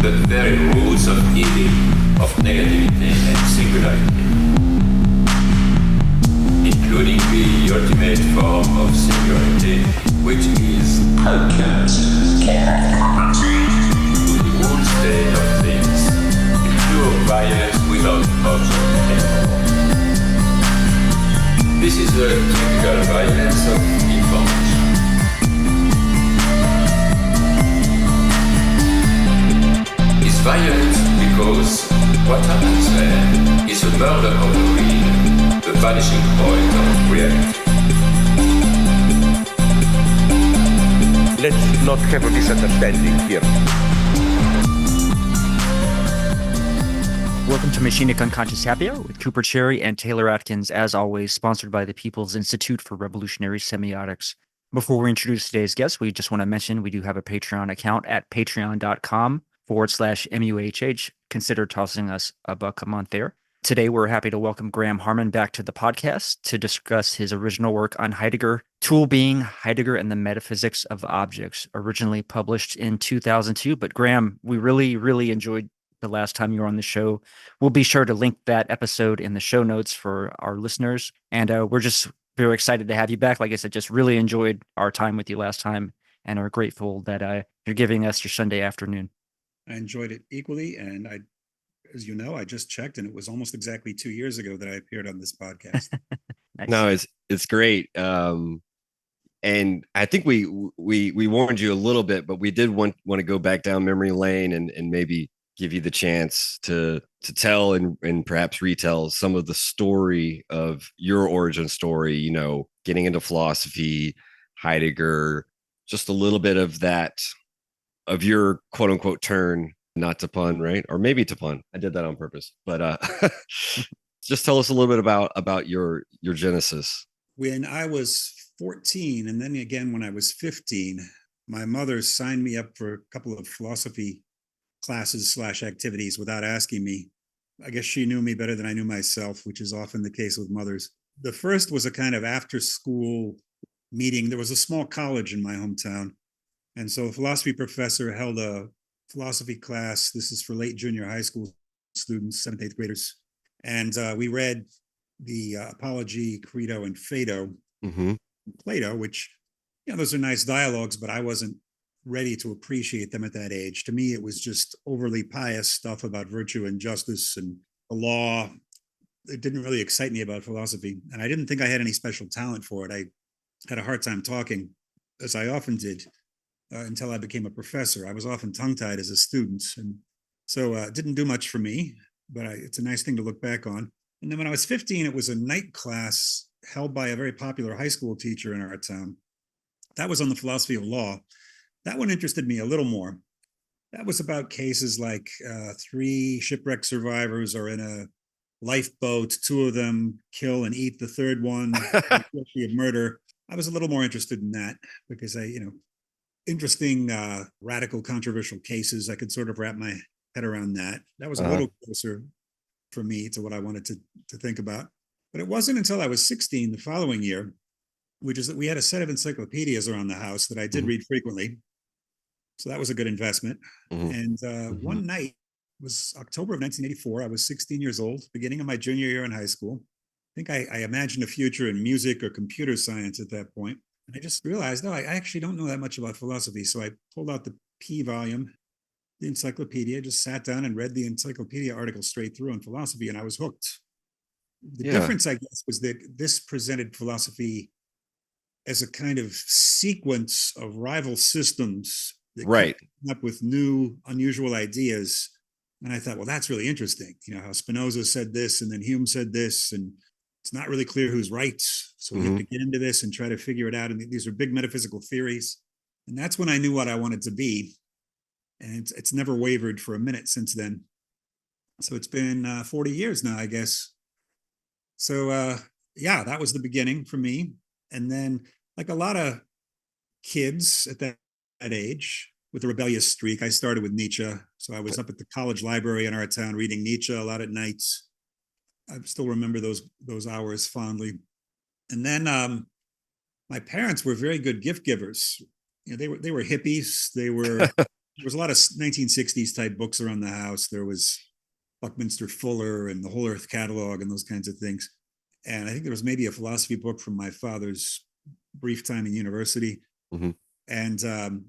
the very roots of evil, of negativity and singularity, including the ultimate form of singularity, which is the whole state of things, pure violence without object anymore. This is the typical violence of information. It's violent because what happens there is a murder of the real, the vanishing point of reality. Let's not have a misunderstanding here. Welcome to Machinic Unconscious Happy Hour with Cooper Cherry and Taylor Atkins, as always, sponsored by the People's Institute for Revolutionary Semiotics. Before we introduce today's guest, we just want to mention we do have a Patreon account at patreon.com/MUHH. Consider tossing us $1 a month there. Today, we're happy to welcome Graham Harman back to the podcast to discuss his original work on Heidegger, Tool Being, Heidegger and the Metaphysics of Objects, originally published in 2002. But Graham, we really enjoyed the last time you were on the show. We'll be sure to link that episode in the show notes for our listeners. And we're just very excited to have you back. Like I said, just really enjoyed our time with you last time and are grateful that you're giving us your Sunday afternoon. I enjoyed it equally. And as you know, I just checked and it was almost exactly 2 years ago that I appeared on this podcast. Nice. No, it's great. And I think we warned you a little bit, but we did want to go back down memory lane and maybe give you the chance to tell and perhaps retell some of the story of your origin story, you know, getting into philosophy, Heidegger, just a little bit of that, of your quote unquote turn, not to pun, right? Or maybe to pun. I did that on purpose, but just tell us a little bit about your genesis. When I was 14, and then again when I was 15, my mother signed me up for a couple of philosophy classes/activities without asking me. I guess she knew me better than I knew myself, which is often the case with mothers. The first was a kind of after-school meeting. There was a small college in my hometown, and so a philosophy professor held a philosophy class. This is for late junior high school students, 7th, 8th graders. And we read the Apology, Credo, and Phaedo, Plato, which, you know, those are nice dialogues, but I wasn't ready to appreciate them at that age. To me, it was just overly pious stuff about virtue and justice and the law. It didn't really excite me about philosophy. And I didn't think I had any special talent for it. I had a hard time talking, as I often did, until I became a professor. I was often tongue-tied as a student. And so it didn't do much for me, but it's a nice thing to look back on. And then when I was 15, it was a night class held by a very popular high school teacher in our town. That was on the philosophy of law. That one interested me a little more. That was about cases like 3 shipwreck survivors are in a lifeboat. 2 of them kill and eat the third one guilty of murder. I was a little more interested in that because interesting, radical, controversial cases. I could sort of wrap my head around that. That was a little closer for me to what I wanted to think about. But it wasn't until I was 16 the following year, which is that we had a set of encyclopedias around the house that I did read frequently. So that was a good investment. And one night, it was October of 1984. I was 16 years old, beginning of my junior year in high school. I think I imagined a future in music or computer science at that point. And I just realized, I actually don't know that much about philosophy. So I pulled out the P volume, the encyclopedia, just sat down and read the encyclopedia article straight through on philosophy, and I was hooked. The difference, I guess, was that this presented philosophy as a kind of sequence of rival systems that came up with new, unusual ideas. And I thought, well, that's really interesting. You know, how Spinoza said this, and then Hume said this, and it's not really clear who's right. So we have to get into this and try to figure it out. And these are big metaphysical theories. And that's when I knew what I wanted to be. And it's never wavered for a minute since then. So it's been 40 years now, I guess. So that was the beginning for me. And then, like a lot of kids at that age with a rebellious streak, I started with Nietzsche. So I was up at the college library in our town reading Nietzsche a lot at nights. I still remember those hours fondly. And then my parents were very good gift givers. You know, they were hippies. They were there was a lot of 1960s type books around the house. There was Buckminster Fuller and the Whole Earth Catalog and those kinds of things. And I think there was maybe a philosophy book from my father's brief time in university. Mm-hmm. And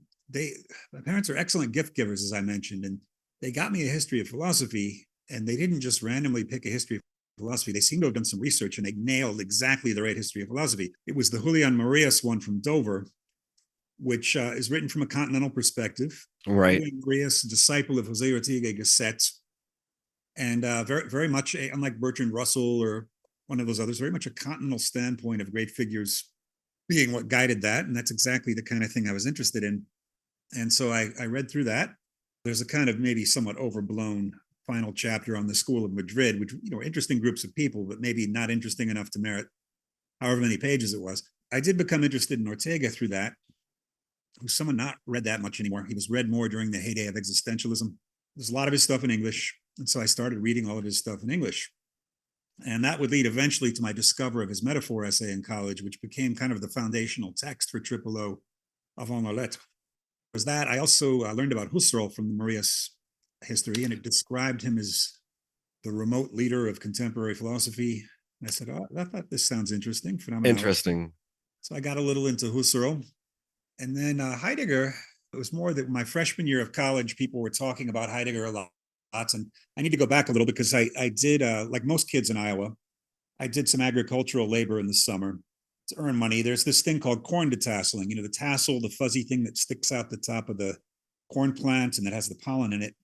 my parents are excellent gift givers, as I mentioned, and they got me a history of philosophy, and they didn't just randomly pick a history of philosophy. They seem to have done some research, and they nailed exactly the right history of philosophy. It was the Julian Marias one from Dover, which is written from a continental perspective. Right. Julian Marias, disciple of Jose Ortega Gasset, and very, very much, unlike Bertrand Russell or one of those others, very much a continental standpoint of great figures being what guided that. And that's exactly the kind of thing I was interested in. And so I read through that. There's a kind of maybe somewhat overblown final chapter on the School of Madrid, which, interesting groups of people, but maybe not interesting enough to merit however many pages it was. I did become interested in Ortega through that, who's someone not read that much anymore. He was read more during the heyday of existentialism. There's a lot of his stuff in English. And so I started reading all of his stuff in English. And that would lead eventually to my discovery of his metaphor essay in college, which became kind of the foundational text for Triple O avant la lettre. Was that I also learned about Husserl from the Marias history, and it described him as the remote leader of contemporary philosophy. And I said, oh, I thought this sounds interesting. Interesting. So I got a little into Husserl. And then Heidegger, it was more that my freshman year of college, people were talking about Heidegger a lot. And I need to go back a little because I did, like most kids in Iowa, I did some agricultural labor in the summer to earn money. There's this thing called corn detasseling, the tassel, the fuzzy thing that sticks out the top of the corn plant and that has the pollen in it.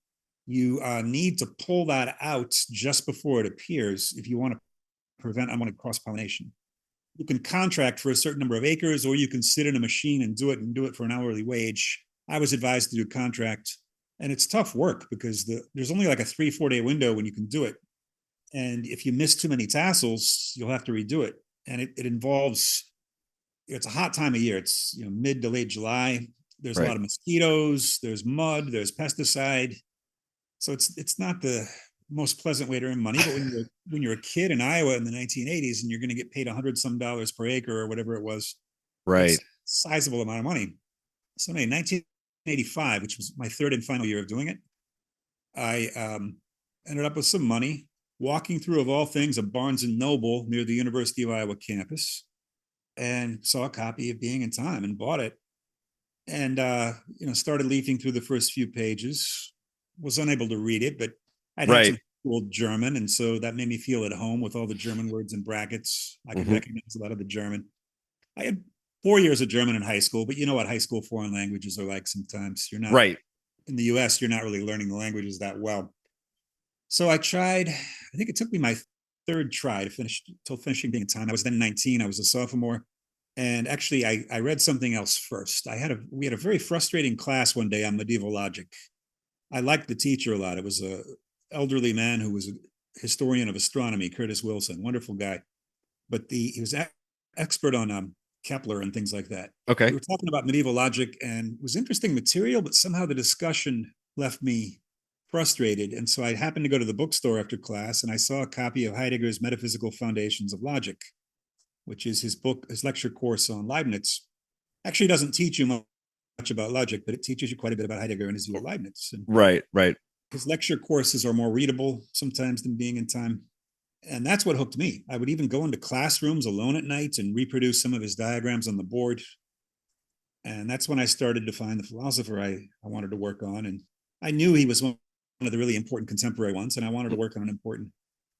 You need to pull that out just before it appears if you want to prevent unwanted cross-pollination. You can contract for a certain number of acres, or you can sit in a machine and do it for an hourly wage. I was advised to do contract. And it's tough work because there's only like a 3-4 day window when you can do it. And if you miss too many tassels, you'll have to redo it. And it involves, it's a hot time of year. It's mid to late July. There's a lot of mosquitoes, there's mud, there's pesticide. So it's not the most pleasant way to earn money. But when you're a kid in Iowa in the 1980s and you're going to get paid $100-some per acre or whatever it was, right, it's a sizable amount of money. So anyway, 1985, which was my third and final year of doing it, I ended up with some money, walking through, of all things, a Barnes and Noble near the University of Iowa campus, and saw a copy of Being in Time and bought it. And started leafing through the first few pages. Was unable to read it, but I'd had some school German, and so that made me feel at home with all the German words in brackets. I could recognize a lot of the German. I had 4 years of German in high school, but you know what high school foreign languages are like sometimes. You're not in the US, you're not really learning the languages that well. So I tried, I think it took me my third try to finish till finishing Being in Time. I was then 19, I was a sophomore. And actually I read something else first. We had a very frustrating class one day on medieval logic. I liked the teacher a lot. It was a elderly man who was a historian of astronomy, Curtis Wilson, wonderful guy. But he was expert on Kepler and things like that. Okay. We were talking about medieval logic, and it was interesting material, but somehow the discussion left me frustrated. And so I happened to go to the bookstore after class, and I saw a copy of Heidegger's Metaphysical Foundations of Logic, which is his lecture course on Leibniz. Actually doesn't teach you much about logic, but it teaches you quite a bit about Heidegger and his view of Leibniz. And right. his lecture courses are more readable sometimes than Being in Time. And that's what hooked me. I would even go into classrooms alone at night and reproduce some of his diagrams on the board. And that's when I started to find the philosopher I wanted to work on. And I knew he was one of the really important contemporary ones, and I wanted to work on an important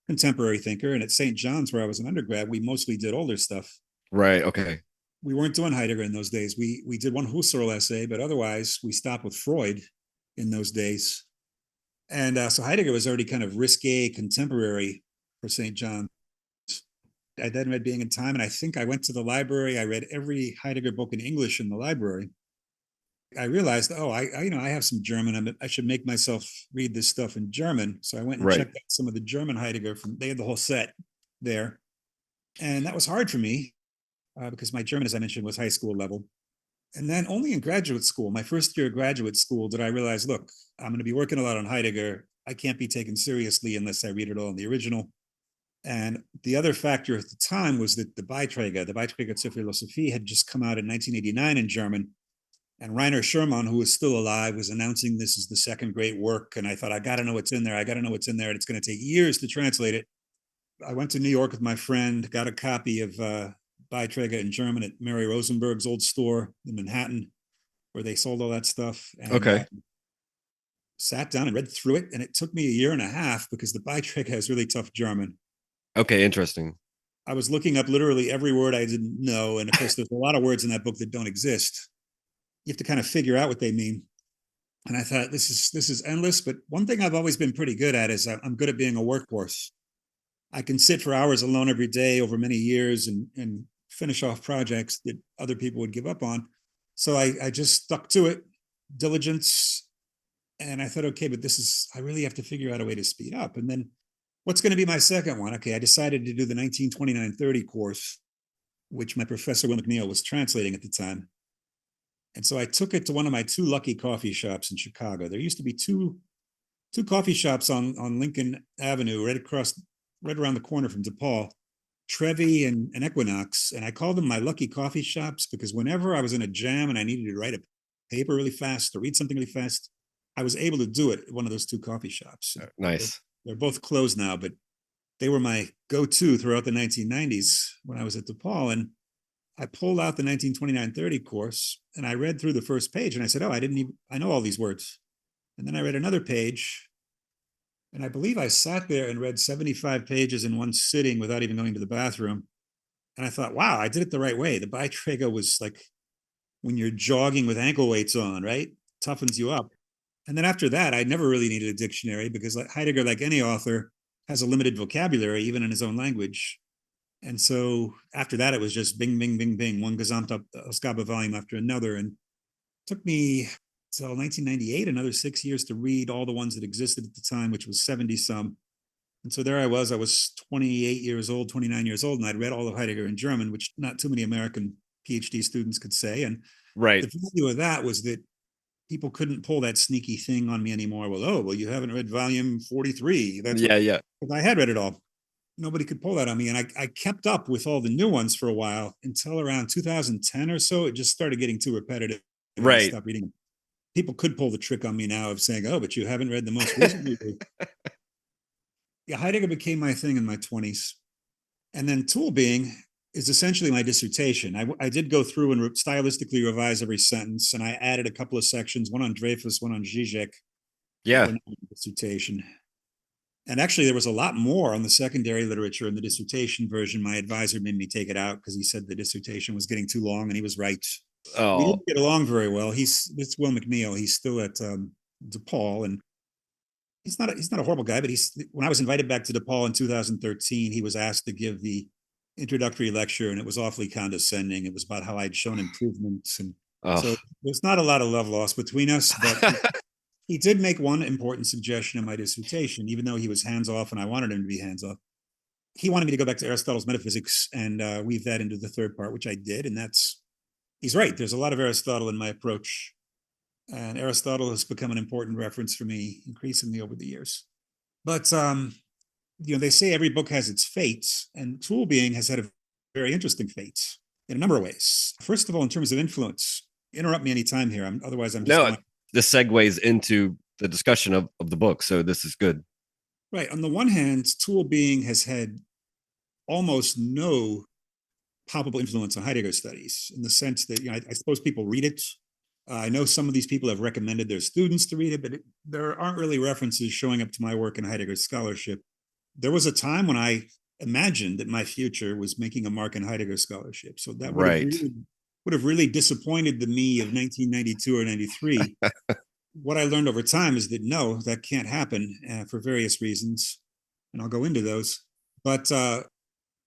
contemporary thinker. And at St. John's, where I was an undergrad, we mostly did older stuff. Right. Okay. We weren't doing Heidegger in those days. We did one Husserl essay, but otherwise we stopped with Freud in those days. And so Heidegger was already kind of risque contemporary for St. John's. I then read Being in Time, and I think I went to the library. I read every Heidegger book in English in the library. I realized, I have some German. I should make myself read this stuff in German. So I went and checked out some of the German Heidegger they had the whole set there. And that was hard for me because my German, as I mentioned, was high school level. And then only in graduate school, my first year of graduate school, did I realize, look, I'm going to be working a lot on Heidegger. I can't be taken seriously unless I read it all in the original. And the other factor at the time was that the Beiträge zur Philosophie had just come out in 1989 in German. And Rainer Sherman, who was still alive, was announcing this is the second great work. And I thought, I got to know what's in there. I got to know what's in there. And it's going to take years to translate it. I went to New York with my friend, got a copy of Beiträge in German at Mary Rosenberg's old store in Manhattan, where they sold all that stuff. And, Okay. Sat down and read through it. And it took me a year and a half because the Beiträge has really tough German. Okay, interesting. I was looking up literally every word I didn't know. And of course, there's a lot of words in that book that don't exist. You have to kind of figure out what they mean. And I thought, this is endless. But one thing I've always been pretty good at is I'm good at being a workhorse. I can sit for hours alone every day over many years and finish off projects that other people would give up on. So I just stuck to it, diligence. And I thought, okay, but I really have to figure out a way to speed up. And then what's going to be my second one? Okay, I decided to do the 1929-30 course, which my professor, Will McNeil, was translating at the time. And so I took it to one of my two lucky coffee shops in Chicago. There used to be two coffee shops on Lincoln Avenue, right around the corner from DePaul, Trevi and Equinox. And I called them my lucky coffee shops because whenever I was in a jam and I needed to write a paper really fast or read something really fast, I was able to do it at one of those two coffee shops. Nice. They're both closed now, but they were my go-to throughout the 1990s when I was at DePaul. And I pulled out the 1929-30 course and I read through the first page and I said, oh, I know all these words. And then I read another page and I believe I sat there and read 75 pages in one sitting without even going to the bathroom. And I thought, wow, I did it the right way. The Beiträge was like when you're jogging with ankle weights on, right? Toughens you up. And then after that, I never really needed a dictionary because Heidegger, like any author, has a limited vocabulary, even in his own language. And so after that, it was just bing, bing, bing, bing, one Gesamtausgabe volume after another. And it took me till 1998, another 6 years to read all the ones that existed at the time, which was 70 some. And so there I was 28 years old, 29 years old, and I'd read all of Heidegger in German, which not too many American PhD students could say. And Right. the value of that was that people couldn't pull that sneaky thing on me anymore. Well, you haven't read volume 43. Yeah. I had read it all. Nobody could pull that on me. And I kept up with all the new ones for a while until around 2010 or so. It just started getting too repetitive. Right. I stopped reading them. People could pull the trick on me now of saying, oh, but you haven't read the most recent. Yeah, Heidegger became my thing in my 20s. And then tool being is essentially my dissertation. I did go through and stylistically revise every sentence, and I added a couple of sections, one on Dreyfus, one on Zizek. Yeah. Dissertation. And actually, there was a lot more on the secondary literature in the dissertation version. My advisor made me take it out because he said the dissertation was getting too long, and he was right. We Oh, didn't get along very well. It's Will McNeil. He's still at DePaul, and he's not a horrible guy. But when I was invited back to DePaul in 2013, he was asked to give the introductory lecture, and it was awfully condescending. It was about how I'd shown improvements, and so there's not a lot of love lost between us. But he did make one important suggestion in my dissertation, even though he was hands off, and I wanted him to be hands off. He wanted me to go back to Aristotle's metaphysics and weave that into the third part, which I did, and he's right. There's a lot of Aristotle in my approach, and Aristotle has become an important reference for me increasingly over the years. But they say every book has its fate, and Tool Being has had a very interesting fate in a number of ways. First of all, in terms of influence, interrupt me anytime here. Otherwise, I'm just this segues into the discussion of the book, so this is good. Right. On the one hand, Tool Being has had almost no palpable influence on Heidegger studies, in the sense that I suppose people read it. I know some of these people have recommended their students to read it, but there aren't really references showing up to my work in Heidegger scholarship. There was a time when I imagined that my future was making a mark in Heidegger scholarship. So that would have really disappointed the me of 1992 or 93. What I learned over time is that no, that can't happen for various reasons. And I'll go into those. But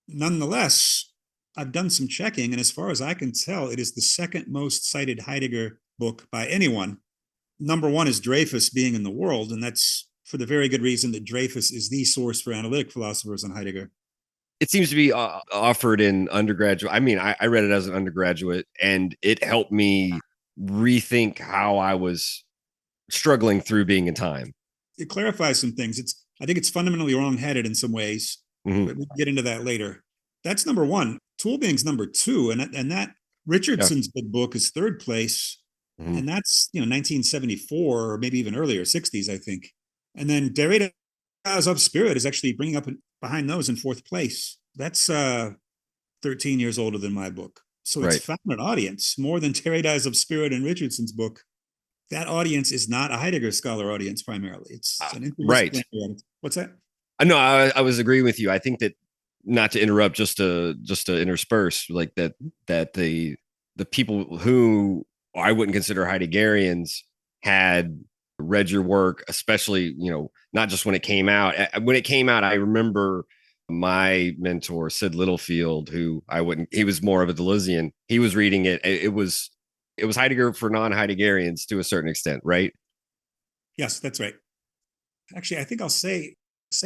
nonetheless, I've done some checking. And as far as I can tell, it is the second most cited Heidegger book by anyone. Number one is Dreyfus Being in the World. And that's for the very good reason that Dreyfus is the source for analytic philosophers on Heidegger. It seems to be offered in undergraduate. I mean, I read it as an undergraduate, and it helped me rethink how I was struggling through being in time. It clarifies some things. I think it's fundamentally wrong-headed in some ways, but we'll get into that later. That's number one. Tool Being's number two, and that Richardson's big book is third place. Mhm. And that's, 1974 or maybe even earlier, 60s, I think. And then Derrida's Of Spirit is actually bringing up behind those in fourth place. That's 13 years older than my book. So it's Right. found an audience more than Derrida's Of Spirit and Richardson's book. That audience is not a Heidegger scholar audience primarily. It's an Right. interdisciplinary audience. What's that? No, I was agreeing with you. I think that, not to interrupt, just to intersperse, like that the people who I wouldn't consider Heideggerians had read your work, especially, not just when it came out. When it came out, I remember my mentor, Sid Littlefield, who he was more of a Deleuzian. He was reading it. It was Heidegger for non-Heideggerians to a certain extent, right? Yes, that's right. Actually, I think I'll say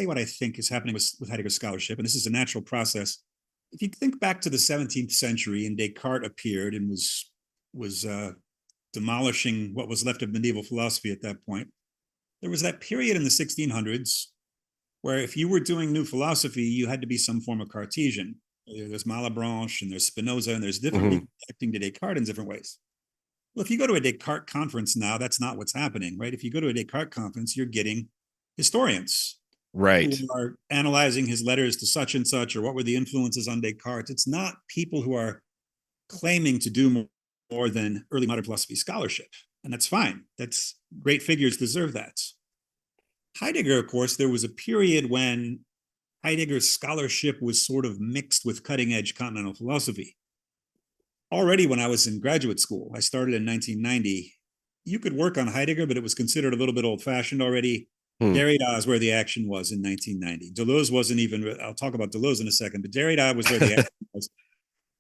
what I think is happening with Heidegger scholarship, and this is a natural process. If you think back to the 17th century, and Descartes appeared and was demolishing what was left of medieval philosophy at that point, there was that period in the 1600s where if you were doing new philosophy, you had to be some form of Cartesian. There's Malebranche and there's Spinoza, and there's different people connecting to Descartes in different ways. Well, if you go to a Descartes conference now, that's not what's happening, right? If you go to a Descartes conference, you're getting historians, right, who are analyzing his letters to such and such, or what were the influences on Descartes. It's not people who are claiming to do more than early modern philosophy scholarship. And that's fine. That's great figures deserve that. Heidegger, of course, there was a period when Heidegger's scholarship was sort of mixed with cutting edge continental philosophy. Already when I was in graduate school, I started in 1990, you could work on Heidegger, but it was considered a little bit old fashioned already. Derrida is where the action was in 1990. Deleuze wasn't even, I'll talk about Deleuze in a second, but Derrida was where the action was.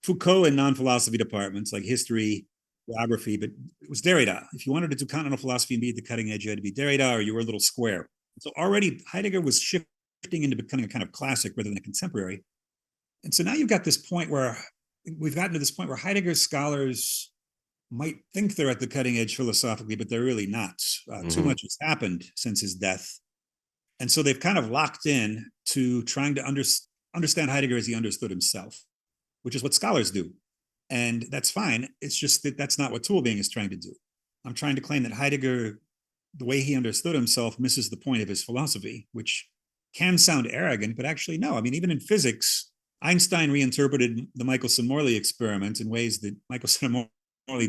Foucault in non-philosophy departments like history, geography, but it was Derrida. If you wanted to do continental philosophy and be at the cutting edge, you had to be Derrida or you were a little square. So already Heidegger was shifting into becoming a kind of classic rather than a contemporary. And so now you've got this point where we've gotten to this point where Heidegger scholars might think they're at the cutting edge philosophically, but they're really not. Too much has happened since his death. And so they've kind of locked in to trying to understand Heidegger as he understood himself, which is what scholars do. And that's fine. It's just that that's not what tool being is trying to do. I'm trying to claim that Heidegger, the way he understood himself, misses the point of his philosophy, which can sound arrogant, but actually no. I mean, even in physics, Einstein reinterpreted the Michelson-Morley experiment in ways that Michelson-Morley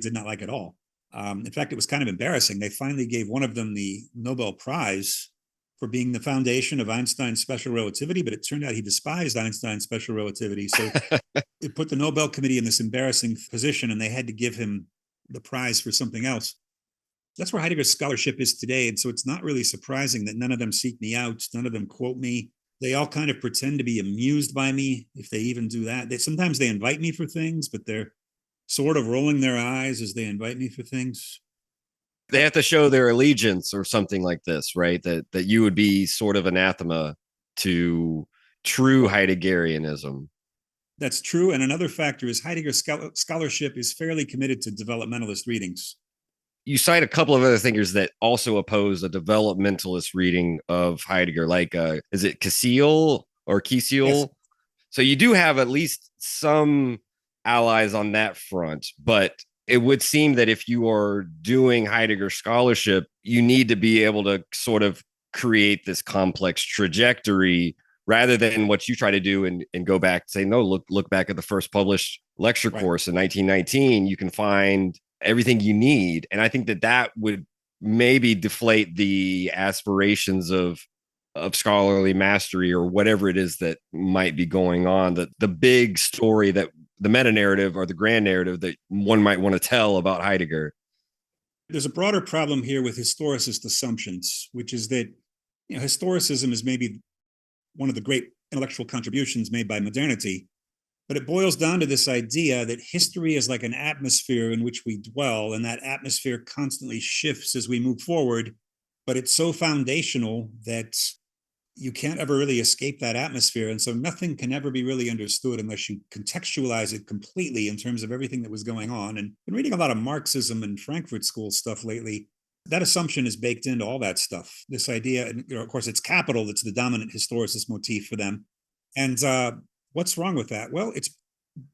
did not like at all. In fact, it was kind of embarrassing. They finally gave one of them the Nobel Prize for being the foundation of Einstein's special relativity, but it turned out he despised Einstein's special relativity. So it put the Nobel Committee in this embarrassing position, and they had to give him the prize for something else. That's where Heidegger's scholarship is today. And so it's not really surprising that none of them seek me out. None of them quote me. They all kind of pretend to be amused by me, if they even do that. Sometimes they invite me for things, but they're sort of rolling their eyes as they invite me for things. They have to show their allegiance or something like this, right? That you would be sort of anathema to true Heideggerianism. That's true. And another factor is Heidegger's scholarship is fairly committed to developmentalist readings. You cite a couple of other thinkers that also oppose a developmentalist reading of Heidegger, like is it Kessiel or Kessiel? Yes. So you do have at least some allies on that front, but it would seem that if you are doing Heidegger scholarship, you need to be able to sort of create this complex trajectory rather than what you try to do and go back and say, no, look back at the first published lecture course in 1919. You can find everything you need. And I think that would maybe deflate the aspirations of scholarly mastery or whatever it is that might be going on, the big story, that the meta narrative or the grand narrative that one might want to tell about Heidegger. There's a broader problem here with historicist assumptions, which is that historicism is maybe one of the great intellectual contributions made by modernity. But it boils down to this idea that history is like an atmosphere in which we dwell, and that atmosphere constantly shifts as we move forward. But it's so foundational that you can't ever really escape that atmosphere. And so nothing can ever be really understood unless you contextualize it completely in terms of everything that was going on. And I've been reading a lot of Marxism and Frankfurt School stuff lately. That assumption is baked into all that stuff. This idea, and of course, it's capital that's the dominant historicist motif for them. And what's wrong with that? Well, it's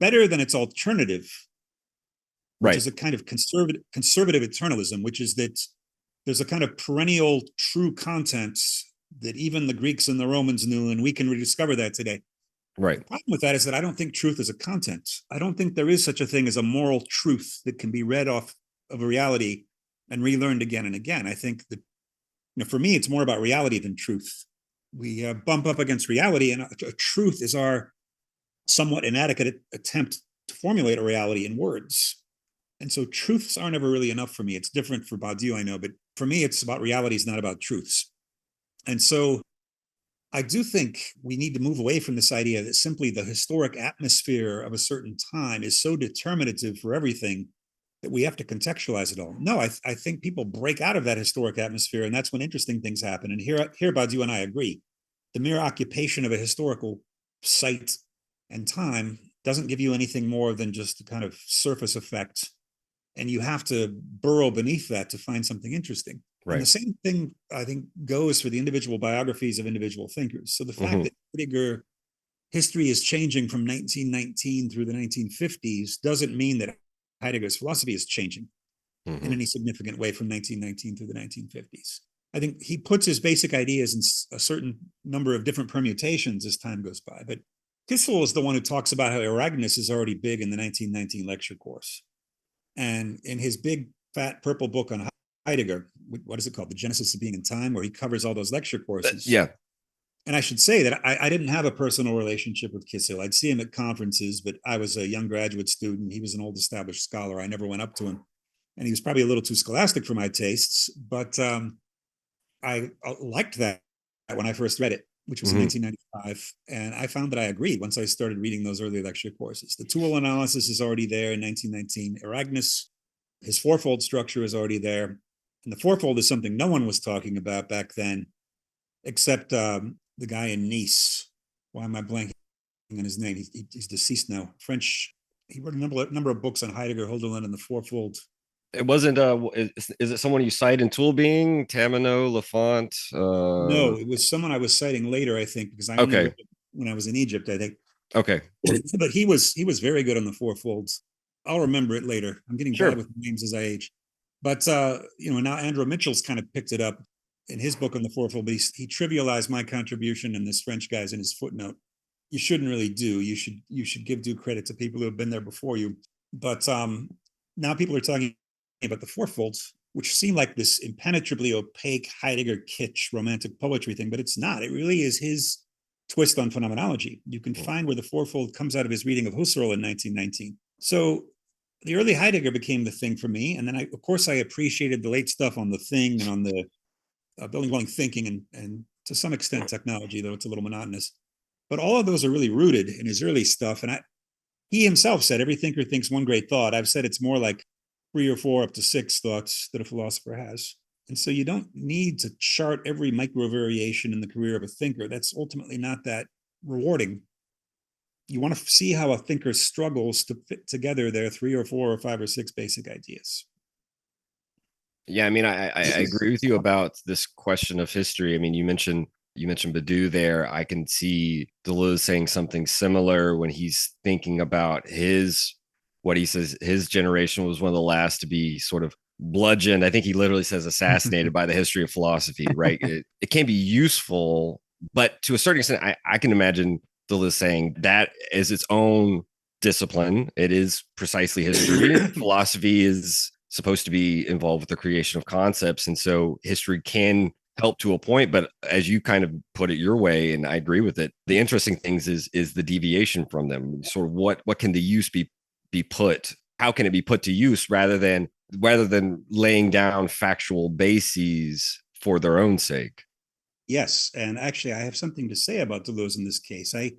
better than its alternative. which Right. is a kind of conservative eternalism, which is that there's a kind of perennial true content that even the Greeks and the Romans knew, and we can rediscover that today. Right. The problem with that is that I don't think truth is a content. I don't think there is such a thing as a moral truth that can be read off of a reality and relearned again and again. I think that, for me, it's more about reality than truth. We bump up against reality, and a truth is our somewhat inadequate attempt to formulate a reality in words. And so truths aren't ever really enough for me. It's different for Badiou, I know, but for me, it's about realities, not about truths. And so I do think we need to move away from this idea that simply the historic atmosphere of a certain time is so determinative for everything that we have to contextualize it all. No, I think people break out of that historic atmosphere, and that's when interesting things happen. And here Badiou and I agree. The mere occupation of a historical site and time doesn't give you anything more than just a kind of surface effect. And you have to burrow beneath that to find something interesting. Right. And the same thing, I think, goes for the individual biographies of individual thinkers. So the fact that Heidegger history is changing from 1919 through the 1950s doesn't mean that Heidegger's philosophy is changing in any significant way from 1919 through the 1950s. I think he puts his basic ideas in a certain number of different permutations as time goes by. But Kissel is the one who talks about how Eragnus is already big in the 1919 lecture course. And in his big fat purple book on Heidegger, what is it called? The Genesis of Being in Time, where he covers all those lecture courses. Yeah. And I should say that I didn't have a personal relationship with Kissel. I'd see him at conferences, but I was a young graduate student. He was an old established scholar. I never went up to him. And he was probably a little too scholastic for my tastes, but I liked that when I first read it, which was in 1995. And I found that I agreed once I started reading those early lecture courses. The tool analysis is already there in 1919. Eragnus, his fourfold structure is already there. And the fourfold is something no one was talking about back then, except the guy in Nice. Why am I blanking on his name? He's deceased now. French. He wrote a number of books on Heidegger, Hölderlin, and the fourfold. It wasn't. Is it someone you cite in Tool Being? Tamino, Lafont? No, it was someone I was citing later, I think, because I only read it when I was in Egypt, I think. Okay. But he was very good on the fourfolds. I'll remember it later. I'm getting bad with names as I age. But now Andrew Mitchell's kind of picked it up in his book on the fourfold, but he trivialized my contribution, and this French guy's in his footnote. You shouldn't really do. You should give due credit to people who have been there before you. But now people are talking about the fourfolds, which seem like this impenetrably opaque Heidegger kitsch romantic poetry thing, but it's not. It really is his twist on phenomenology. You can find where the fourfold comes out of his reading of Husserl in 1919. So the early Heidegger became the thing for me. And then of course I appreciated the late stuff on the thing and on the building blowing thinking and to some extent technology, though it's a little monotonous. But all of those are really rooted in his early stuff. And he himself said every thinker thinks one great thought. I've said it's more like 3 or 4 up to 6 thoughts that a philosopher has. And so you don't need to chart every micro variation in the career of a thinker. That's ultimately not that rewarding. You want to see how a thinker struggles to fit together their 3 or 4 or 5 or 6 basic ideas. Yeah, I mean, I agree with you about this question of history. I mean, you mentioned Badiou there. I can see Deleuze saying something similar when he's thinking about what he says his generation was one of the last to be sort of bludgeoned. I think he literally says assassinated by the history of philosophy, right? It can be useful, but to a certain extent, I can imagine Deleuze saying that is its own discipline. It is precisely history. Philosophy is supposed to be involved with the creation of concepts. And so history can help to a point, but as you kind of put it your way, and I agree with it, the interesting things is the deviation from them. Sort of what can the use be put? How can it be put to use rather than laying down factual bases for their own sake? Yes. And actually I have something to say about Deleuze in this case. I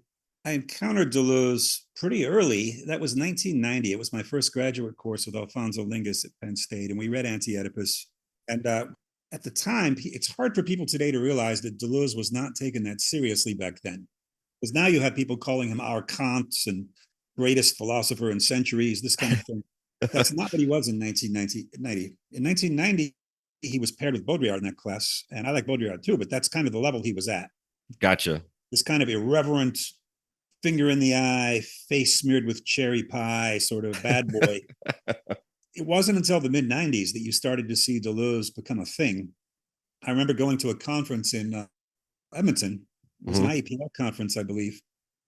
encountered Deleuze pretty early. That was 1990. It was my first graduate course with Alfonso Lingus at Penn State, and we read Anti-Oedipus. And at the time, it's hard for people today to realize that Deleuze was not taken that seriously back then. Because now you have people calling him our Kant and greatest philosopher in centuries, this kind of thing. That's not what he was in 1990. In 1990, he was paired with Baudrillard in that class, and I like Baudrillard too, but that's kind of the level he was at. Gotcha. This kind of irreverent, finger in the eye, face smeared with cherry pie, sort of bad boy. it wasn't until the mid-90s that you started to see Deleuze become a thing. I remember going to a conference in Edmonton. It was an IEPL conference, I believe.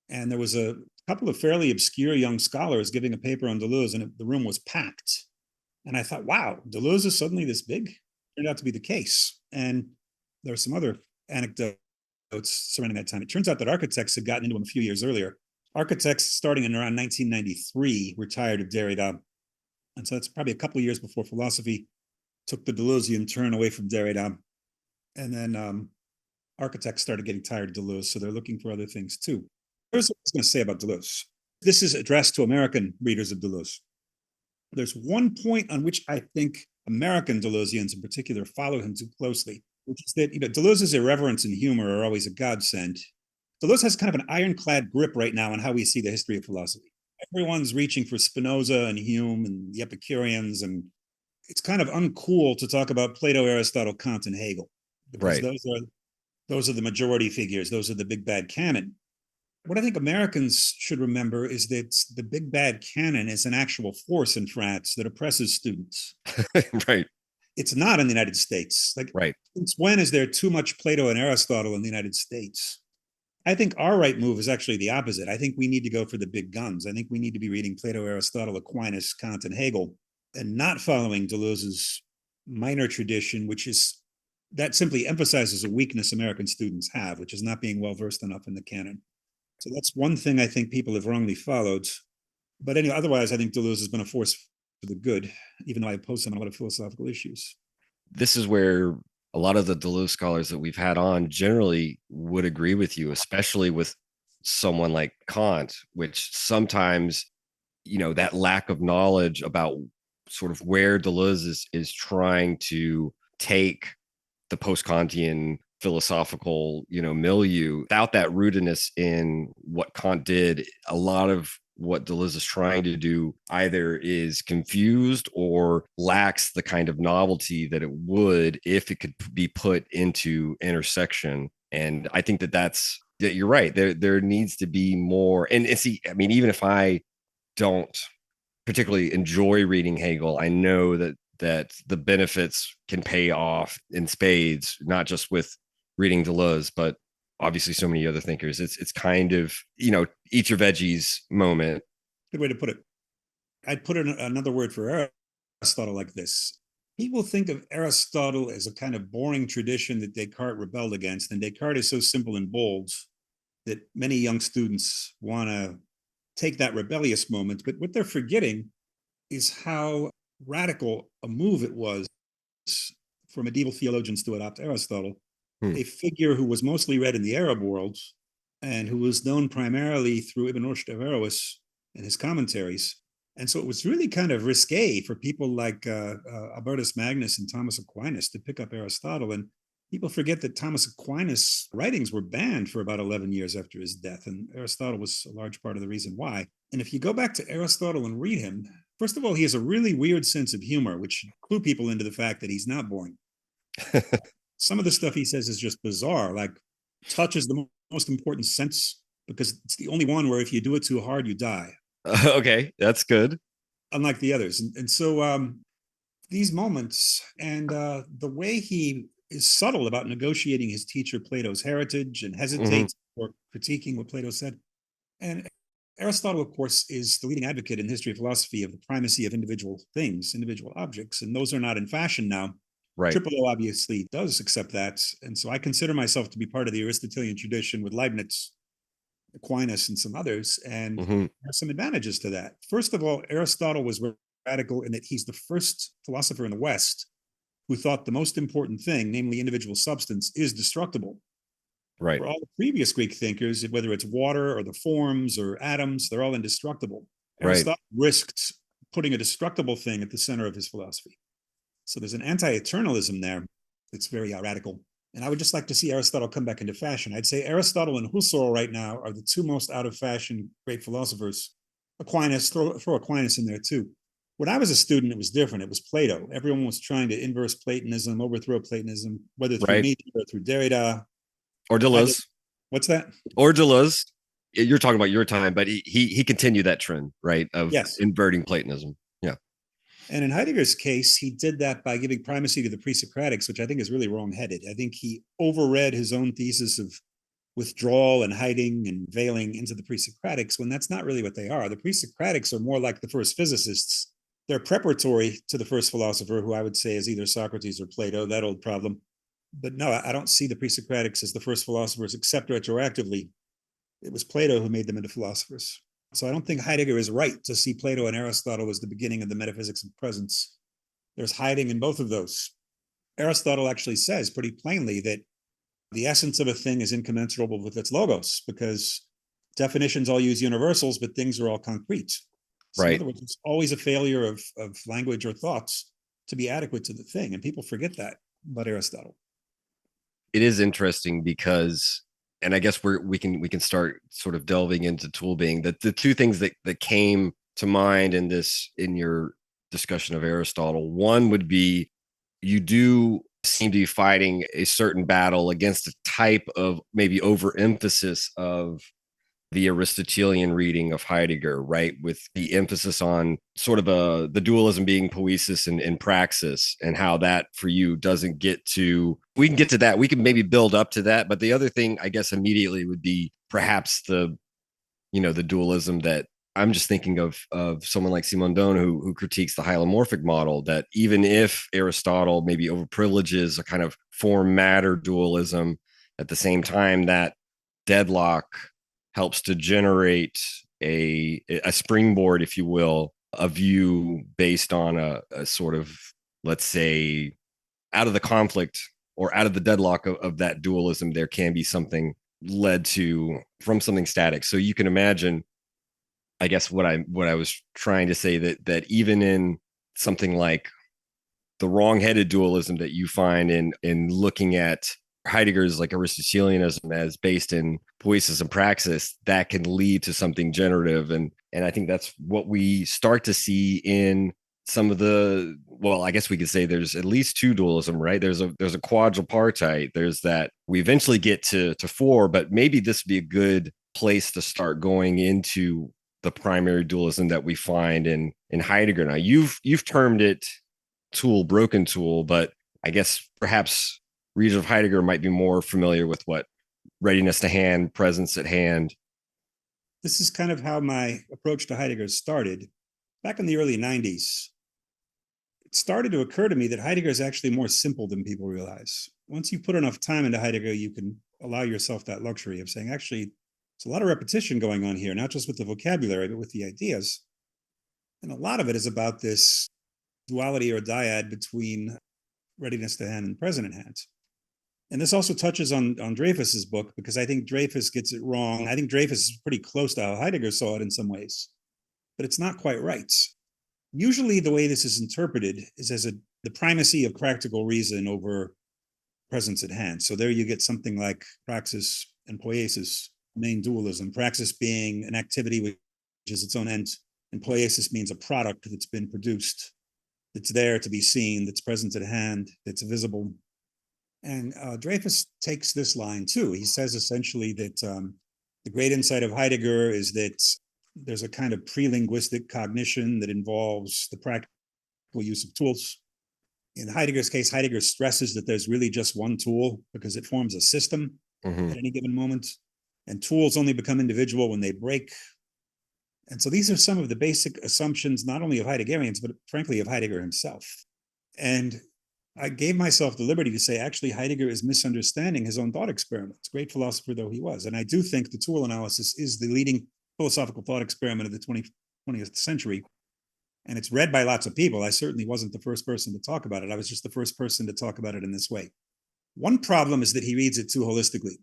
And there was a couple of fairly obscure young scholars giving a paper on Deleuze, and the room was packed. And I thought, wow, Deleuze is suddenly this big? Turned out to be the case. And there are some other anecdotes surrounding that time. It turns out that architects had gotten into him a few years earlier. Architects starting in around 1993 were tired of Derrida. And so that's probably a couple of years before philosophy took the Deleuzian turn away from Derrida. And then architects started getting tired of Deleuze, so they're looking for other things too. Here's what I was going to say about Deleuze. This is addressed to American readers of Deleuze. There's one point on which I think American Deleuzians in particular follow him too closely, which is that Deleuze's irreverence and humor are always a godsend. Deleuze has kind of an ironclad grip right now on how we see the history of philosophy. Everyone's reaching for Spinoza and Hume and the Epicureans, and it's kind of uncool to talk about Plato, Aristotle, Kant, and Hegel, because those are the majority figures. Those are the big bad canon. What I think Americans should remember is that the big bad canon is an actual force in France that oppresses students. Right. It's not in the United States. Since when is there too much Plato and Aristotle in the United States? I think our right move is actually the opposite. I think we need to go for the big guns. I think we need to be reading Plato, Aristotle, Aquinas, Kant, and Hegel, and not following Deleuze's minor tradition, that simply emphasizes a weakness American students have, which is not being well versed enough in the canon. So that's one thing I think people have wrongly followed. But anyway, otherwise, I think Deleuze has been a force for the good, even though I oppose him on a lot of philosophical issues. This is where a lot of the Deleuze scholars that we've had on generally would agree with you, especially with someone like Kant, which sometimes, that lack of knowledge about sort of where Deleuze is trying to take the post-Kantian philosophical, milieu, without that rootedness in what Kant did, a lot of what Deleuze is trying to do either is confused or lacks the kind of novelty that it would if it could be put into intersection. And I think that you're right. There needs to be more. And see, I mean, even if I don't particularly enjoy reading Hegel, I know that the benefits can pay off in spades, not just with reading Deleuze, but obviously so many other thinkers. It's kind of, eat your veggies moment. Good way to put it. I'd put in another word for Aristotle like this. People think of Aristotle as a kind of boring tradition that Descartes rebelled against, and Descartes is so simple and bold that many young students want to take that rebellious moment. But what they're forgetting is how radical a move it was for medieval theologians to adopt Aristotle, a figure who was mostly read in the Arab world and who was known primarily through Ibn Rushd Averroes and his commentaries. And so it was really kind of risque for people like Albertus Magnus and Thomas Aquinas to pick up Aristotle. And people forget that Thomas Aquinas' writings were banned for about 11 years after his death. And Aristotle was a large part of the reason why. And if you go back to Aristotle and read him, first of all, he has a really weird sense of humor, which clue people into the fact that he's not boring. Some of the stuff he says is just bizarre, like touch is the most important sense because it's the only one where if you do it too hard, you die. Okay, that's good. Unlike the others. And so these moments and the way he is subtle about negotiating his teacher Plato's heritage and hesitates for critiquing what Plato said. And Aristotle, of course, is the leading advocate in the history of philosophy of the primacy of individual things, individual objects, and those are not in fashion now. Right. Triple O obviously does accept that. And so I consider myself to be part of the Aristotelian tradition with Leibniz, Aquinas, and some others. And there are some advantages to that. First of all, Aristotle was radical in that he's the first philosopher in the West who thought the most important thing, namely individual substance, is destructible. Right. For all the previous Greek thinkers, whether it's water or the forms or atoms, they're all indestructible. Aristotle risked putting a destructible thing at the center of his philosophy. So there's an anti-eternalism there that's very radical. And I would just like to see Aristotle come back into fashion. I'd say Aristotle and Husserl right now are the two most out of fashion great philosophers. Aquinas, throw Aquinas in there too. When I was a student, it was different. It was Plato. Everyone was trying to inverse Platonism, overthrow Platonism, whether through Nietzsche or through Derrida. Or Deleuze. What's that? Or Deleuze. You're talking about your time, but he continued that trend, right? Of inverting Platonism. Yeah. And in Heidegger's case, he did that by giving primacy to the pre-Socratics, which I think is really wrong-headed. I think he overread his own thesis of withdrawal and hiding and veiling into the pre-Socratics when that's not really what they are. The pre-Socratics are more like the first physicists. They're preparatory to the first philosopher, who I would say is either Socrates or Plato, that old problem. But no, I don't see the pre-Socratics as the first philosophers, except retroactively. It was Plato who made them into philosophers. So I don't think Heidegger is right to see Plato and Aristotle as the beginning of the metaphysics of presence. There's hiding in both of those. Aristotle actually says pretty plainly that the essence of a thing is incommensurable with its logos, because definitions all use universals, but things are all concrete. So Right. in other words, it's always a failure of language or thoughts to be adequate to the thing. And people forget that about Aristotle. It is interesting because, and I guess we can start sort of delving into tool being, that the two things that came to mind in your discussion of Aristotle. One would be, you do seem to be fighting a certain battle against a type of maybe overemphasis of the Aristotelian reading of Heidegger, right? With the emphasis on sort of the dualism being poiesis and praxis, and how that for you doesn't get to, we can get to that. We can maybe build up to that. But the other thing, I guess, immediately would be perhaps the dualism that I'm just thinking of someone like Simondon who critiques the hylomorphic model, that even if Aristotle maybe overprivileges a kind of form matter dualism, at the same time that deadlock helps to generate a springboard, if you will, a view based on a sort of, let's say, out of the conflict or out of the deadlock of that dualism, there can be something led to from something static. So you can imagine, I guess what I was trying to say, that even in something like the wrong-headed dualism that you find in looking at Heidegger's like Aristotelianism as based in poiesis and praxis, that can lead to something generative. And I think that's what we start to see in some of the, well, I guess we could say there's at least two dualism, right? There's a quadripartite. There's that we eventually get to four, but maybe this would be a good place to start going into the primary dualism that we find in Heidegger. Now you've termed it broken tool, but I guess perhaps readers of Heidegger might be more familiar with what readiness to hand, presence at hand. This is kind of how my approach to Heidegger started. Back in the early 90s, it started to occur to me that Heidegger is actually more simple than people realize. Once you put enough time into Heidegger, you can allow yourself that luxury of saying, actually, there's a lot of repetition going on here, not just with the vocabulary, but with the ideas. And a lot of it is about this duality or dyad between readiness to hand and present at hand. And this also touches on Dreyfus's book, because I think Dreyfus gets it wrong. I think Dreyfus is pretty close to how Heidegger saw it in some ways, but it's not quite right. Usually the way this is interpreted is as the primacy of practical reason over presence at hand. So there you get something like praxis and poiesis, main dualism, praxis being an activity which is its own end, and poiesis means a product that's been produced, that's there to be seen, that's present at hand, that's visible. And Dreyfus takes this line too. He says essentially that the great insight of Heidegger is that there's a kind of pre-linguistic cognition that involves the practical use of tools. In Heidegger's case, Heidegger stresses that there's really just one tool because it forms a system at any given moment. And tools only become individual when they break. And so these are some of the basic assumptions, not only of Heideggerians, but frankly of Heidegger himself. And I gave myself the liberty to say, actually, Heidegger is misunderstanding his own thought experiments, great philosopher though he was. And I do think the tool analysis is the leading philosophical thought experiment of the 20th century. And it's read by lots of people. I certainly wasn't the first person to talk about it. I was just the first person to talk about it in this way. One problem is that he reads it too holistically,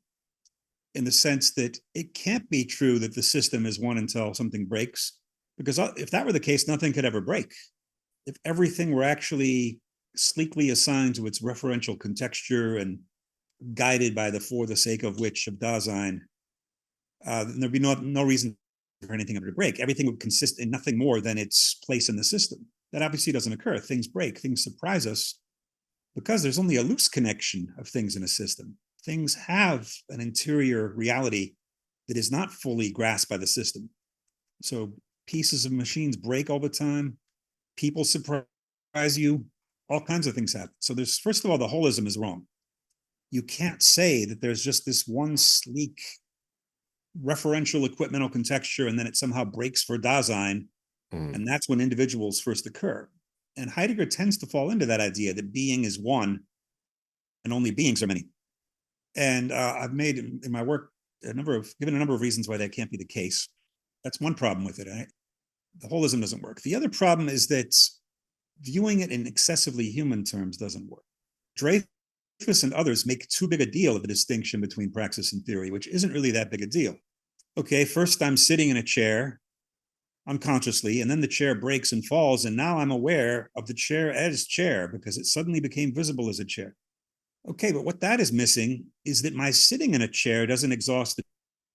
in the sense that it can't be true that the system is one until something breaks, because if that were the case, nothing could ever break. If everything were actually sleekly assigned to its referential contexture and guided by the for the sake of which of Dasein, then there'd be no reason for anything ever to break. Everything would consist in nothing more than its place in the system. That obviously doesn't occur. Things break, things surprise us, because there's only a loose connection of things in a system. Things have an interior reality that is not fully grasped by the system. So pieces of machines break all the time. People surprise you, all kinds of things happen. So there's, first of all, the holism is wrong. You can't say that there's just this one sleek referential equipmental contexture and then it somehow breaks for Dasein. And that's when individuals first occur. And Heidegger tends to fall into that idea that being is one and only beings are many. And I've made in my work given a number of reasons why that can't be the case. That's one problem with it. The holism doesn't work. The other problem is that viewing it in excessively human terms doesn't work. Dreyfus and others make too big a deal of the distinction between praxis and theory, which isn't really that big a deal. Okay, first I'm sitting in a chair unconsciously, and then the chair breaks and falls, and now I'm aware of the chair as chair because it suddenly became visible as a chair. Okay, but what that is missing is that my sitting in a chair doesn't exhaust the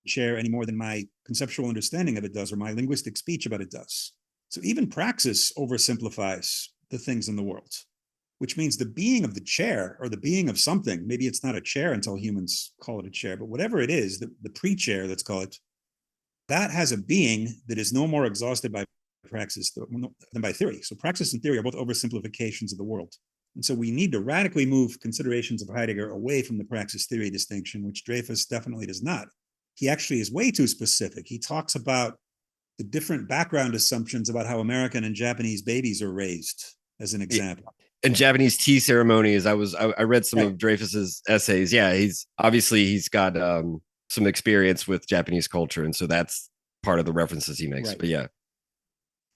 chair any more than my conceptual understanding of it does, or my linguistic speech about it does. So even praxis oversimplifies the things in the world, which means the being of the chair or the being of something, maybe it's not a chair until humans call it a chair, but whatever it is, the pre-chair, let's call it, that has a being that is no more exhausted by praxis than by theory. So praxis and theory are both oversimplifications of the world. And so we need to radically move considerations of Heidegger away from the praxis theory distinction, which Dreyfus definitely does not. He actually is way too specific. He talks about the different background assumptions about how American and Japanese babies are raised, as an example. And Japanese tea ceremonies. I read some of Dreyfus's essays. Yeah, he's got some experience with Japanese culture, and so that's part of the references he makes. Right. But yeah,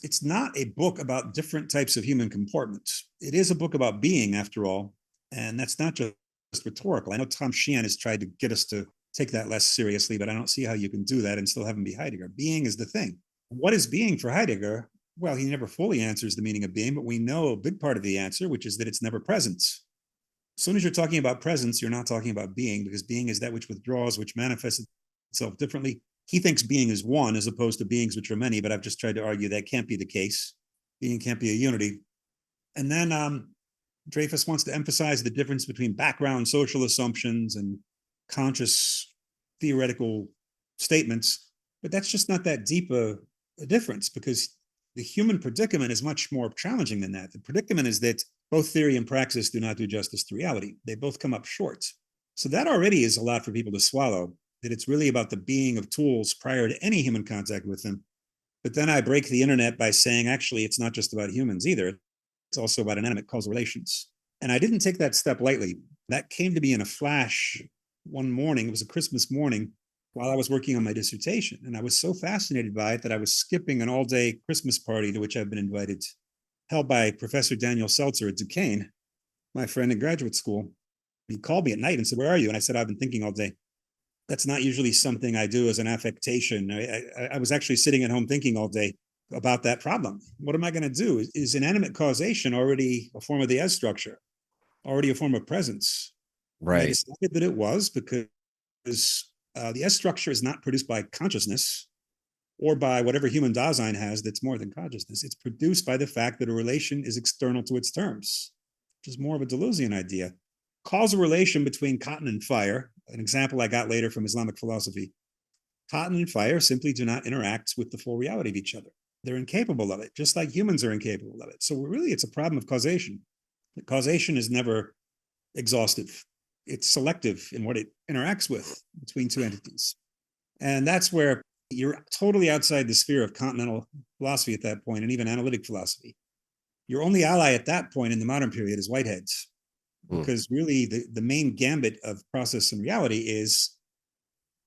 it's not a book about different types of human comportments. It is a book about being, after all, and that's not just rhetorical. I know Tom Sheehan has tried to get us to take that less seriously, but I don't see how you can do that and still have him be Heidegger. Being is the thing. What is being for Heidegger? Well, he never fully answers the meaning of being, but we know a big part of the answer, which is that it's never presence. As soon as you're talking about presence, you're not talking about being, because being is that which withdraws, which manifests itself differently. He thinks being is one as opposed to beings which are many, but I've just tried to argue that can't be the case. Being can't be a unity. And then Dreyfus wants to emphasize the difference between background social assumptions and conscious theoretical statements, but that's just not that deep a difference, because the human predicament is much more challenging than that. The predicament is that both theory and praxis do not do justice to reality. They both come up short. So that already is a lot for people to swallow, that it's really about the being of tools prior to any human contact with them. But then I break the internet by saying, actually, it's not just about humans either. It's also about inanimate causal relations. And I didn't take that step lightly. That came to me in a flash one morning. It was a Christmas morning while I was working on my dissertation. And I was so fascinated by it that I was skipping an all-day Christmas party to which I've been invited, held by Professor Daniel Seltzer at Duquesne, my friend in graduate school. He called me at night and said, "Where are you?" And I said, "I've been thinking all day." That's not usually something I do as an affectation. I was actually sitting at home thinking all day about that problem. What am I going to do? Is inanimate causation already a form of the S structure, already a form of presence? Right. And I decided that it was, because the S structure is not produced by consciousness or by whatever human Dasein has that's more than consciousness. It's produced by the fact that a relation is external to its terms, which is more of a Deleuzian idea. Causal relation between cotton and fire, an example I got later from Islamic philosophy. Cotton and fire simply do not interact with the full reality of each other. They're incapable of it, just like humans are incapable of it. So really, it's a problem of causation. Causation is never exhaustive. It's selective in what it interacts with between two entities. And that's where you're totally outside the sphere of continental philosophy at that point, and even analytic philosophy. Your only ally at that point in the modern period is Whitehead's. Because really the main gambit of process and reality is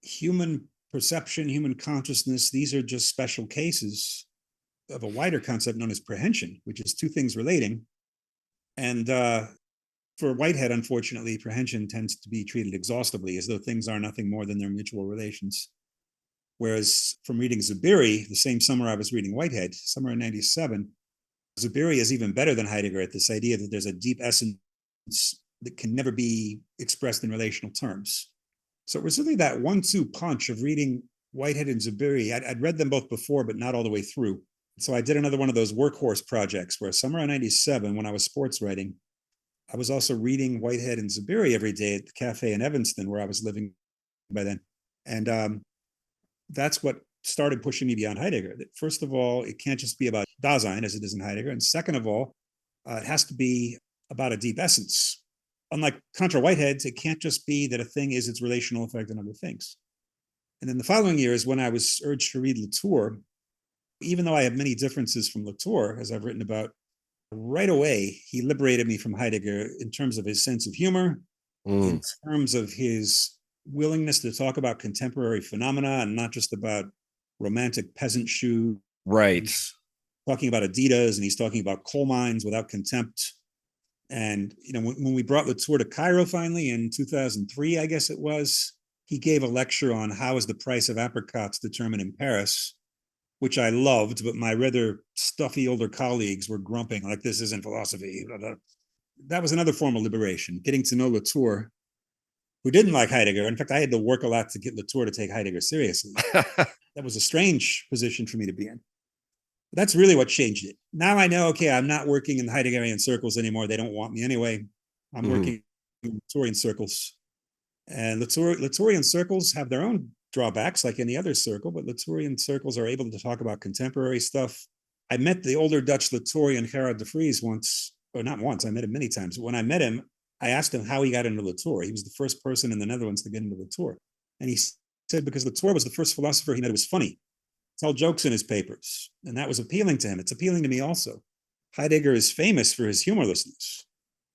human perception, human consciousness. These are just special cases of a wider concept known as prehension, which is two things relating. And for Whitehead, unfortunately, prehension tends to be treated exhaustively as though things are nothing more than their mutual relations. Whereas from reading Zubiri, the same summer I was reading Whitehead, summer in 97, Zubiri is even better than Heidegger at this idea that there's a deep essence that can never be expressed in relational terms. So it was really that 1-2 punch of reading Whitehead and Zubiri. I'd read them both before, but not all the way through. So I did another one of those workhorse projects where summer of 97, when I was sports writing, I was also reading Whitehead and Zubiri every day at the cafe in Evanston, where I was living by then. And that's what started pushing me beyond Heidegger. That first of all, it can't just be about Dasein as it is in Heidegger. And second of all, It has to be about a deep essence. Unlike contra Whitehead's, it can't just be that a thing is its relational effect on other things. And then the following year is when I was urged to read Latour. Even though I have many differences from Latour, as I've written about, right away, he liberated me from Heidegger in terms of his sense of humor, in terms of his willingness to talk about contemporary phenomena and not just about romantic peasant shoes. Right. He's talking about Adidas and he's talking about coal mines without contempt. And, when we brought Latour to Cairo finally in 2003, I guess it was, he gave a lecture on how is the price of apricots determined in Paris, which I loved, but my rather stuffy older colleagues were grumping like, this isn't philosophy. That was another form of liberation, getting to know Latour, who didn't like Heidegger. In fact, I had to work a lot to get Latour to take Heidegger seriously. That was a strange position for me to be in. But that's really what changed it. Now I know, okay, I'm not working in the Heideggerian circles anymore. They don't want me anyway. I'm working in Latourian circles. And Latourian circles have their own drawbacks like any other circle, but Latourian circles are able to talk about contemporary stuff. I met the older Dutch Latourian Gerard de Vries once, or not once, I met him many times. But when I met him, I asked him how he got into Latour. He was the first person in the Netherlands to get into Latour. And he said because Latour was the first philosopher he met who was funny, tell jokes in his papers. And that was appealing to him. It's appealing to me also. Heidegger is famous for his humorlessness,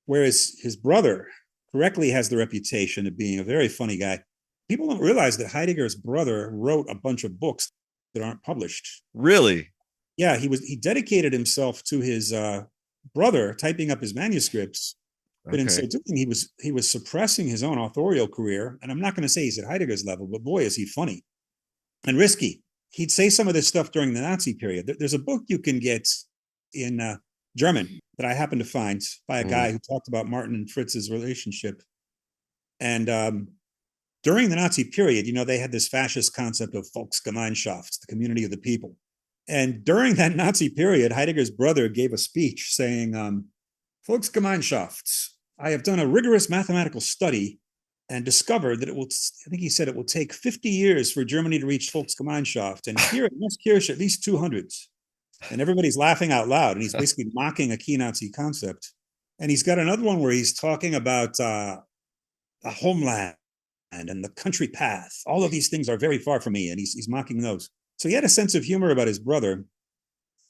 whereas his brother correctly has the reputation of being a very funny guy. People don't realize that Heidegger's brother wrote a bunch of books that aren't published. Really? Yeah, he dedicated himself to his brother, typing up his manuscripts. But in so doing, he was suppressing his own authorial career. And I'm not going to say he's at Heidegger's level, but boy, is he funny and risky. He'd say some of this stuff during the Nazi period. There's a book you can get in German that I happened to find by a guy who talked about Martin and Fritz's relationship. And during the Nazi period, they had this fascist concept of Volksgemeinschaft, the community of the people. And during that Nazi period, Heidegger's brother gave a speech saying, Volksgemeinschaft, I have done a rigorous mathematical study and discovered that I think he said it will take 50 years for Germany to reach Volksgemeinschaft. And here at Westkirch, at least 200. And everybody's laughing out loud. And he's basically mocking a key Nazi concept. And he's got another one where he's talking about a homeland and the country path. All of these things are very far from me. And he's mocking those. So he had a sense of humor about his brother.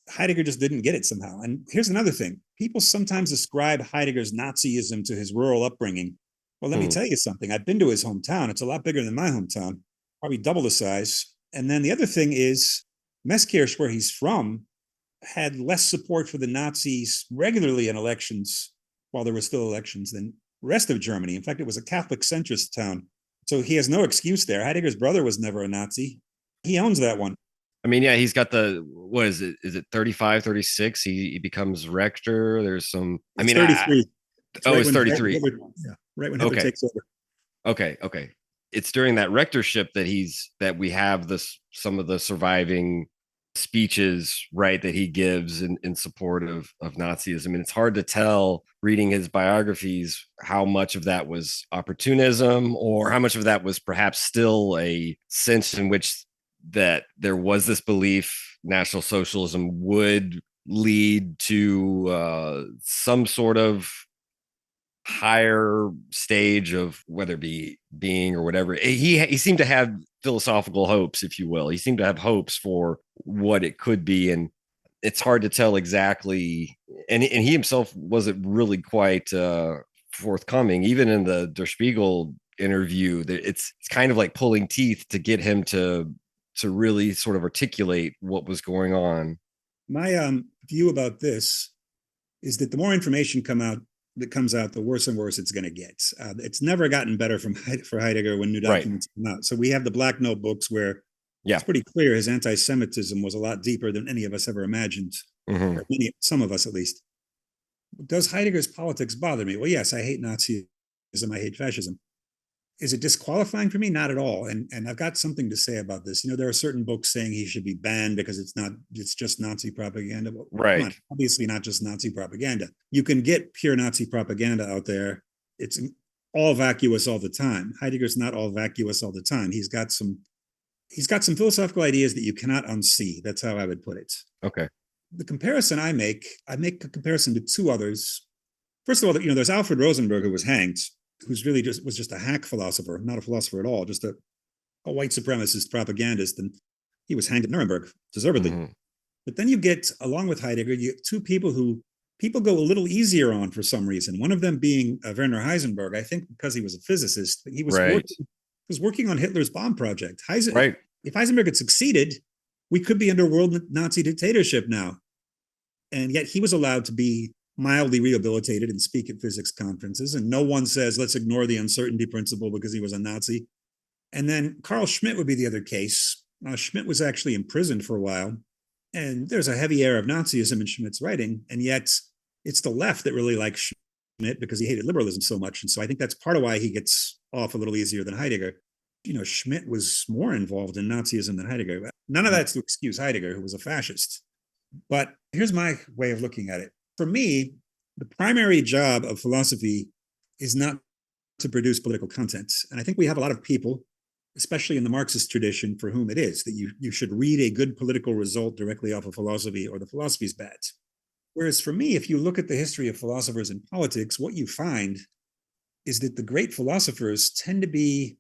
Heidegger just didn't get it somehow. And here's another thing. People sometimes ascribe Heidegger's Nazism to his rural upbringing. Well, let me tell you something. I've been to his hometown. It's a lot bigger than my hometown, probably double the size. And then the other thing is Westkirch, where he's from, had less support for the Nazis regularly in elections while there were still elections than the rest of Germany. In fact, it was a Catholic centrist town. So he has no excuse there. Heidegger's brother was never a Nazi. He owns that one. I mean, yeah, he's got what is it? Is it 35, 36? He becomes rector. There's some, I mean, 33. It's 33. Right when Hitler takes over. Okay. It's during that rectorship that we have some of the surviving speeches, right, that he gives in support of Nazism. And it's hard to tell reading his biographies how much of that was opportunism or how much of that was perhaps still a sense in which that there was this belief National Socialism would lead to some sort of higher stage of whether it be being or whatever. He seemed to have philosophical hopes, if you will. He seemed to have hopes for what it could be. And it's hard to tell exactly. And he himself wasn't really quite forthcoming. Even in the Der Spiegel interview, it's kind of like pulling teeth to get him to really sort of articulate what was going on. My view about this is that the more information that comes out, the worse and worse it's going to get. It's never gotten better for Heidegger when new documents come out. So we have the Black Notebooks where it's pretty clear his anti-Semitism was a lot deeper than any of us ever imagined, or some of us at least. Does Heidegger's politics bother me? Well, yes, I hate Nazism, I hate fascism. Is it disqualifying for me? Not at all. And I've got something to say about this. There are certain books saying he should be banned because it's just Nazi propaganda. Well, right. Obviously not just Nazi propaganda. You can get pure Nazi propaganda out there. It's all vacuous all the time. Heidegger's not all vacuous all the time. He's got some philosophical ideas that you cannot unsee. That's how I would put it. Okay. the comparison I make a comparison to two others. First of all, there's Alfred Rosenberg, who was hanged, who's really was just a hack philosopher, not a philosopher at all, just a white supremacist propagandist, and he was hanged at Nuremberg, deservedly. Mm-hmm. But then you get, along with Heidegger, you have two people who people go a little easier on for some reason. One of them being Werner Heisenberg, I think because he was a physicist, he was working on Hitler's bomb project. If Heisenberg had succeeded, we could be under world Nazi dictatorship now. And yet he was allowed to be mildly rehabilitated and speak at physics conferences. And no one says, let's ignore the uncertainty principle because he was a Nazi. And then Carl Schmitt would be the other case. Schmitt was actually imprisoned for a while. And there's a heavy air of Nazism in Schmitt's writing. And yet it's the left that really likes Schmitt because he hated liberalism so much. And so I think that's part of why he gets off a little easier than Heidegger. Schmitt was more involved in Nazism than Heidegger. None of that's to excuse Heidegger, who was a fascist. But here's my way of looking at it. For me, the primary job of philosophy is not to produce political content. And I think we have a lot of people, especially in the Marxist tradition, for whom it is, that you should read a good political result directly off of philosophy or the philosophy's bad. Whereas for me, if you look at the history of philosophers in politics, what you find is that the great philosophers tend to be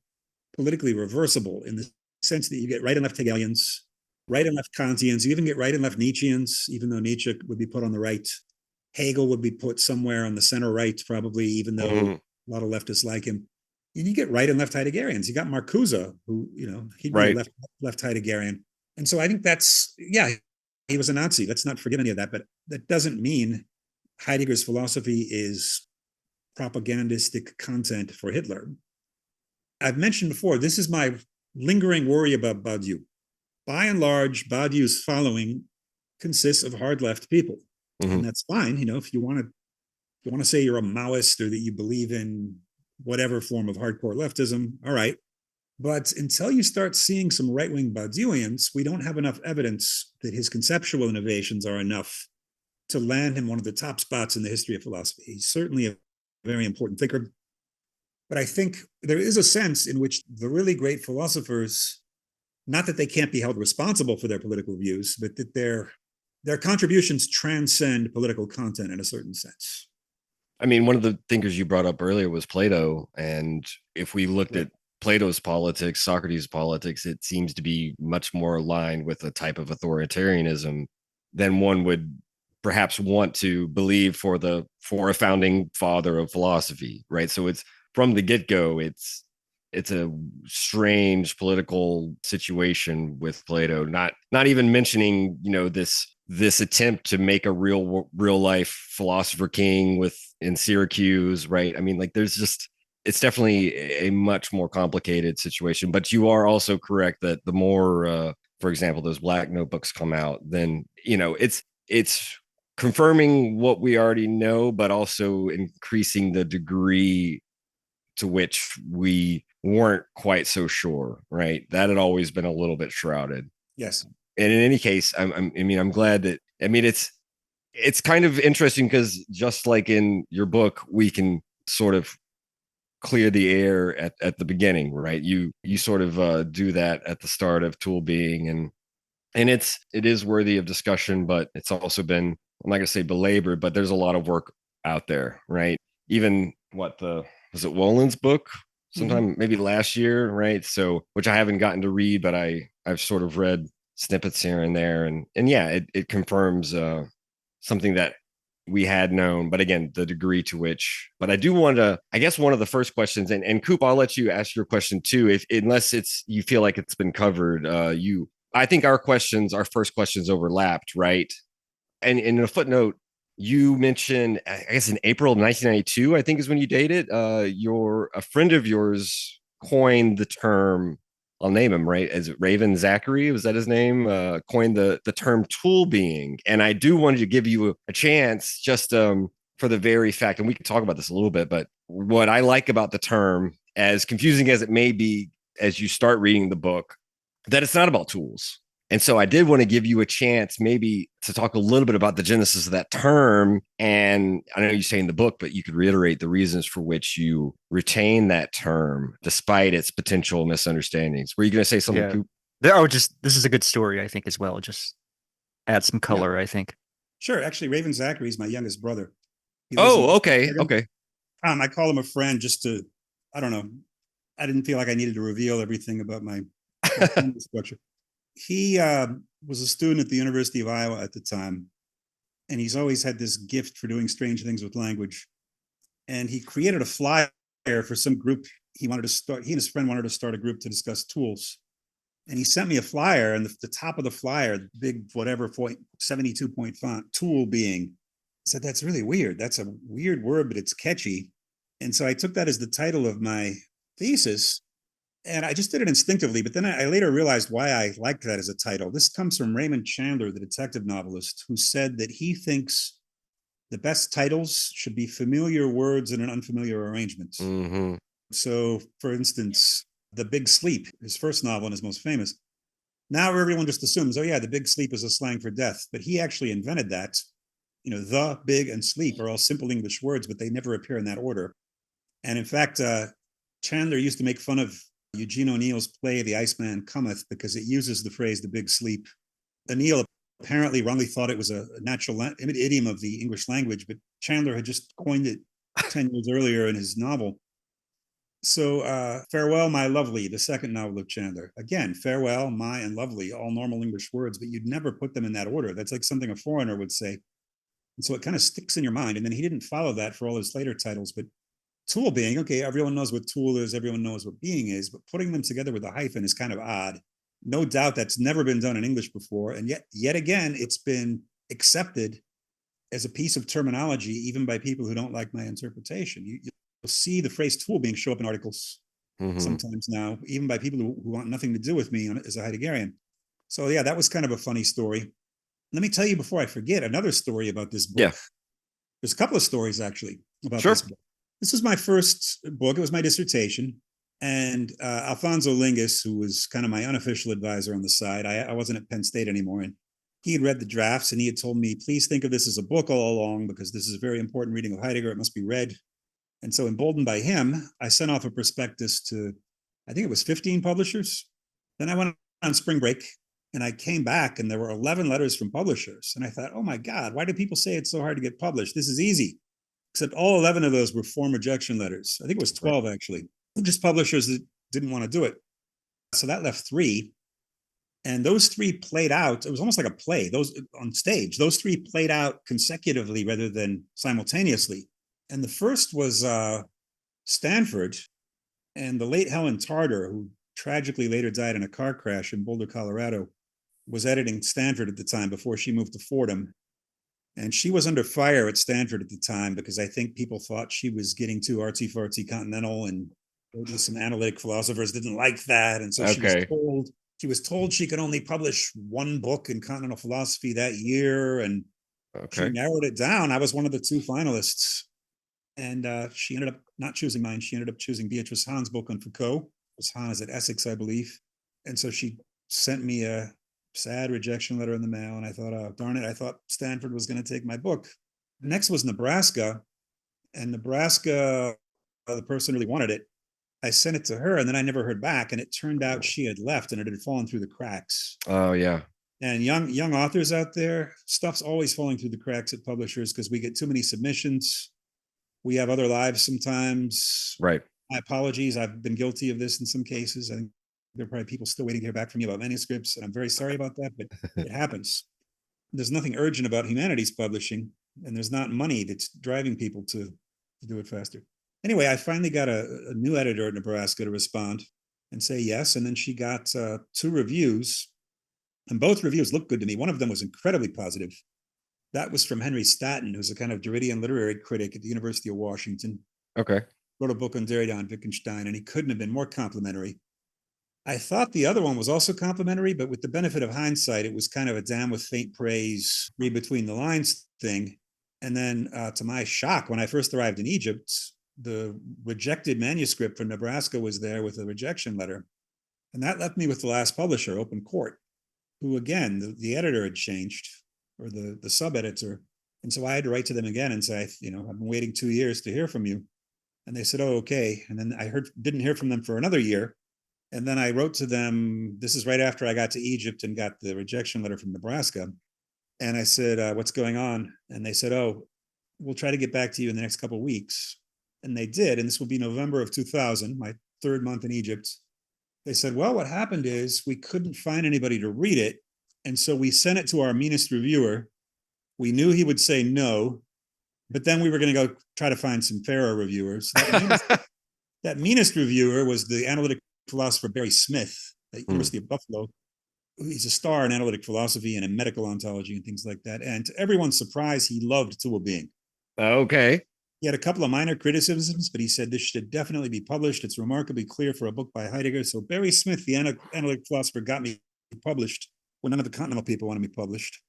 politically reversible in the sense that you get right and left Hegelians, right and left Kantians, you even get right and left Nietzscheans, even though Nietzsche would be put on the right. Hegel would be put somewhere on the center right, probably, even though a lot of leftists like him. And you get right and left Heideggerians. You got Marcuse, who, he'd be left Heideggerian. And so I think that's, he was a Nazi. Let's not forget any of that. But that doesn't mean Heidegger's philosophy is propagandistic content for Hitler. I've mentioned before, this is my lingering worry about Badiou. By and large, Badiou's following consists of hard left people. Mm-hmm. And that's fine. If you want to say you're a Maoist or that you believe in whatever form of hardcore leftism, all right. But until you start seeing some right-wing Badiouians, we don't have enough evidence that his conceptual innovations are enough to land him one of the top spots in the history of philosophy. He's certainly a very important thinker. But I think there is a sense in which the really great philosophers, not that they can't be held responsible for their political views, but that their contributions transcend political content in a certain sense. I mean, one of the thinkers you brought up earlier was Plato. And if we looked at Plato's politics, Socrates' politics, it seems to be much more aligned with a type of authoritarianism than one would perhaps want to believe for a founding father of philosophy, right? So it's from the get-go, it's a strange political situation with Plato, not even mentioning, this attempt to make a real life philosopher king in Syracuse, right? I mean, it's definitely a much more complicated situation. But you are also correct that the more, for example, those Black Notebooks come out, then it's confirming what we already know, but also increasing the degree to which we weren't quite so sure, right? That had always been a little bit shrouded. Yes. And in any case, I'm glad that, it's kind of interesting because just like in your book, we can sort of clear the air at the beginning, right? You sort of do that at the start of Tool Being, and it is worthy of discussion, but it's also been, I'm not gonna say belabored, but there's a lot of work out there, right? Even was it Wolin's book sometime maybe last year, right? So, which I haven't gotten to read, but I've sort of read snippets here and there, and it confirms something that we had known, but again, the degree to which. But I do want to, I guess, one of the first questions, and Coop, I'll let you ask your question too, unless you feel like it's been covered. I think our first questions overlapped, right? And in a footnote, you mentioned, I guess in April of 1992, I think is when you dated. A friend of yours coined the term. I'll name him, right? Is it Raven Zachary? Was that his name? Coined the term tool being. And I do want to give you a chance just for the very fact, and we can talk about this a little bit, but what I like about the term, as confusing as it may be as you start reading the book, that it's not about tools. And so I did want to give you a chance maybe to talk a little bit about the genesis of that term. And I know you say in the book, but you could reiterate the reasons for which you retain that term despite its potential misunderstandings. Were you going to say something? Yeah. This is a good story, I think, as well. Just add some color, I think. Sure. Actually, Raven Zachary is my youngest brother. He lives Oh, in okay. Oregon. Okay. I call him a friend just to, I don't know. I didn't feel like I needed to reveal everything about my family structure. He was a student at the University of Iowa at the time, and he's always had this gift for doing strange things with language. And he created a flyer for some group he wanted to start. He and his friend wanted to start a group to discuss tools. And he sent me a flyer, and the top of the flyer, big whatever 72-point font, tool being. I said, that's really weird. That's a weird word, but it's catchy. And so I took that as the title of my thesis. And I just did it instinctively, but then I later realized why I liked that as a title. This comes from Raymond Chandler, the detective novelist, who said that he thinks the best titles should be familiar words in an unfamiliar arrangement. Mm-hmm. So, for instance, The Big Sleep, his first novel and his most famous. Now everyone just assumes, oh yeah, The Big Sleep is a slang for death, but he actually invented that. You know, the, big, and sleep are all simple English words, but they never appear in that order. And in fact, Chandler used to make fun of Eugene O'Neill's play The Iceman Cometh because it uses the phrase the big sleep. O'Neill apparently wrongly thought it was a natural idiom of the English language, but Chandler had just coined it 10 years earlier in his novel. So Farewell, My Lovely, the second novel of Chandler. Again, farewell, my, and lovely, all normal English words, but you'd never put them in that order. That's like something a foreigner would say. And so it kind of sticks in your mind. And then he didn't follow that for all his later titles, but tool being, okay, everyone knows what tool is, everyone knows what being is, but putting them together with a hyphen is kind of odd. No doubt that's never been done in English before. And yet again, it's been accepted as a piece of terminology, even by people who don't like my interpretation. You'll see the phrase tool being show up in articles sometimes now, even by people who want nothing to do with me as a Heideggerian. So yeah, that was kind of a funny story. Let me tell you before I forget another story about this book. Yeah. There's a couple of stories actually about Sure. this book. This was my first book. It was my dissertation. And Alfonso Lingus, who was kind of my unofficial advisor on the side, I wasn't at Penn State anymore. And he had read the drafts and he had told me, please think of this as a book all along because this is a very important reading of Heidegger. It must be read. And so emboldened by him, I sent off a prospectus to, I think it was 15 publishers. Then I went on spring break and I came back and there were 11 letters from publishers. And I thought, oh my God, why do people say it's so hard to get published? This is easy. Except all 11 of those were form rejection letters. I think it was 12 actually, just publishers that didn't want to do it. So that left 3. And those 3 played out. It was almost like a play. Those on stage, those 3 played out consecutively rather than simultaneously. And the first was Stanford, and the late Helen Tarter, who tragically later died in a car crash in Boulder, Colorado, was editing Stanford at the time before she moved to Fordham. And she was under fire at Stanford at the time because I think people thought she was getting too artsy-fartsy continental, and maybe some analytic philosophers didn't like that. And so she was told she could only publish 1 book in continental philosophy that year. And she narrowed it down. I was one of the 2 finalists. And she ended up not choosing mine. She ended up choosing Beatrice Hahn's book on Foucault. Hahn is at Essex, I believe. And so she sent me a sad rejection letter in the mail. And I thought, oh, darn it. I thought Stanford was going to take my book. Next was Nebraska. And Nebraska, the person really wanted it. I sent it to her and then I never heard back. And it turned out she had left and it had fallen through the cracks. Oh, yeah. And young authors out there, stuff's always falling through the cracks at publishers because we get too many submissions. We have other lives sometimes. Right. My apologies. I've been guilty of this in some cases. I think there are probably people still waiting to hear back from me about manuscripts. And I'm very sorry about that, but it happens. There's nothing urgent about humanities publishing, and there's not money that's driving people to do it faster. Anyway, I finally got a new editor at Nebraska to respond and say yes. And then she got 2 reviews, and both reviews looked good to me. One of them was incredibly positive. That was from Henry Statton, who's a kind of Derridean literary critic at the University of Washington. Okay. Wrote a book on Derrida and Wittgenstein, and he couldn't have been more complimentary. I thought the other one was also complimentary, but with the benefit of hindsight, it was kind of a damn with faint praise, read between the lines thing. And then to my shock, when I first arrived in Egypt, the rejected manuscript from Nebraska was there with a rejection letter. And that left me with the last publisher, Open Court, who again, the editor had changed, or the sub-editor. And so I had to write to them again and say, I've been waiting 2 years to hear from you. And they said, oh, okay. And then I didn't hear from them for another year. And then I wrote to them, this is right after I got to Egypt and got the rejection letter from Nebraska. And I said, what's going on? And they said, oh, we'll try to get back to you in the next couple of weeks. And they did. And this will be November of 2000, my third month in Egypt. They said, well, what happened is we couldn't find anybody to read it. And so we sent it to our meanest reviewer. We knew he would say no, but then we were going to go try to find some fairer reviewers. That meanest reviewer was the analytic philosopher Barry Smith at University of Buffalo. He's a star in analytic philosophy and in medical ontology and things like that. And to everyone's surprise, he loved Tool Being. Okay. He had a couple of minor criticisms, but he said this should definitely be published. It's remarkably clear for a book by Heidegger. So Barry Smith, the analytic philosopher, got me published when none of the continental people wanted me published.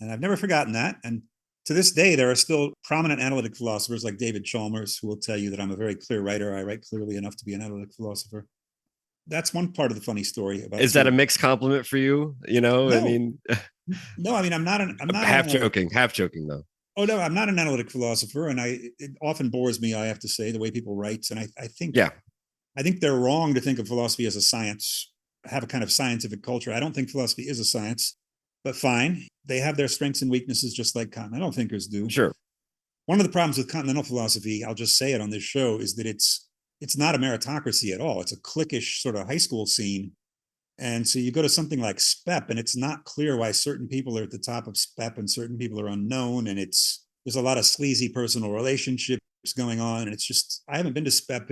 And I've never forgotten that. And to this day, there are still prominent analytic philosophers like David Chalmers, who will tell you that I'm a very clear writer. I write clearly enough to be an analytic philosopher. That's one part of the funny story about. Is that a mixed compliment for you? You know, No. I mean, No, I mean, I'm not half joking though. Oh no, I'm not an analytic philosopher, and it often bores me, I have to say, the way people write. And I think, I think they're wrong to think of philosophy as a science, have a kind of scientific culture. I don't think philosophy is a science, but fine. They have their strengths and weaknesses just like continental thinkers do. Sure. One of the problems with continental philosophy, I'll just say it on this show, is that it's not a meritocracy at all. It's a cliquish sort of high school scene. And so you go to something like SPEP, and it's not clear why certain people are at the top of SPEP and certain people are unknown. And there's a lot of sleazy personal relationships going on. And it's just, I haven't been to SPEP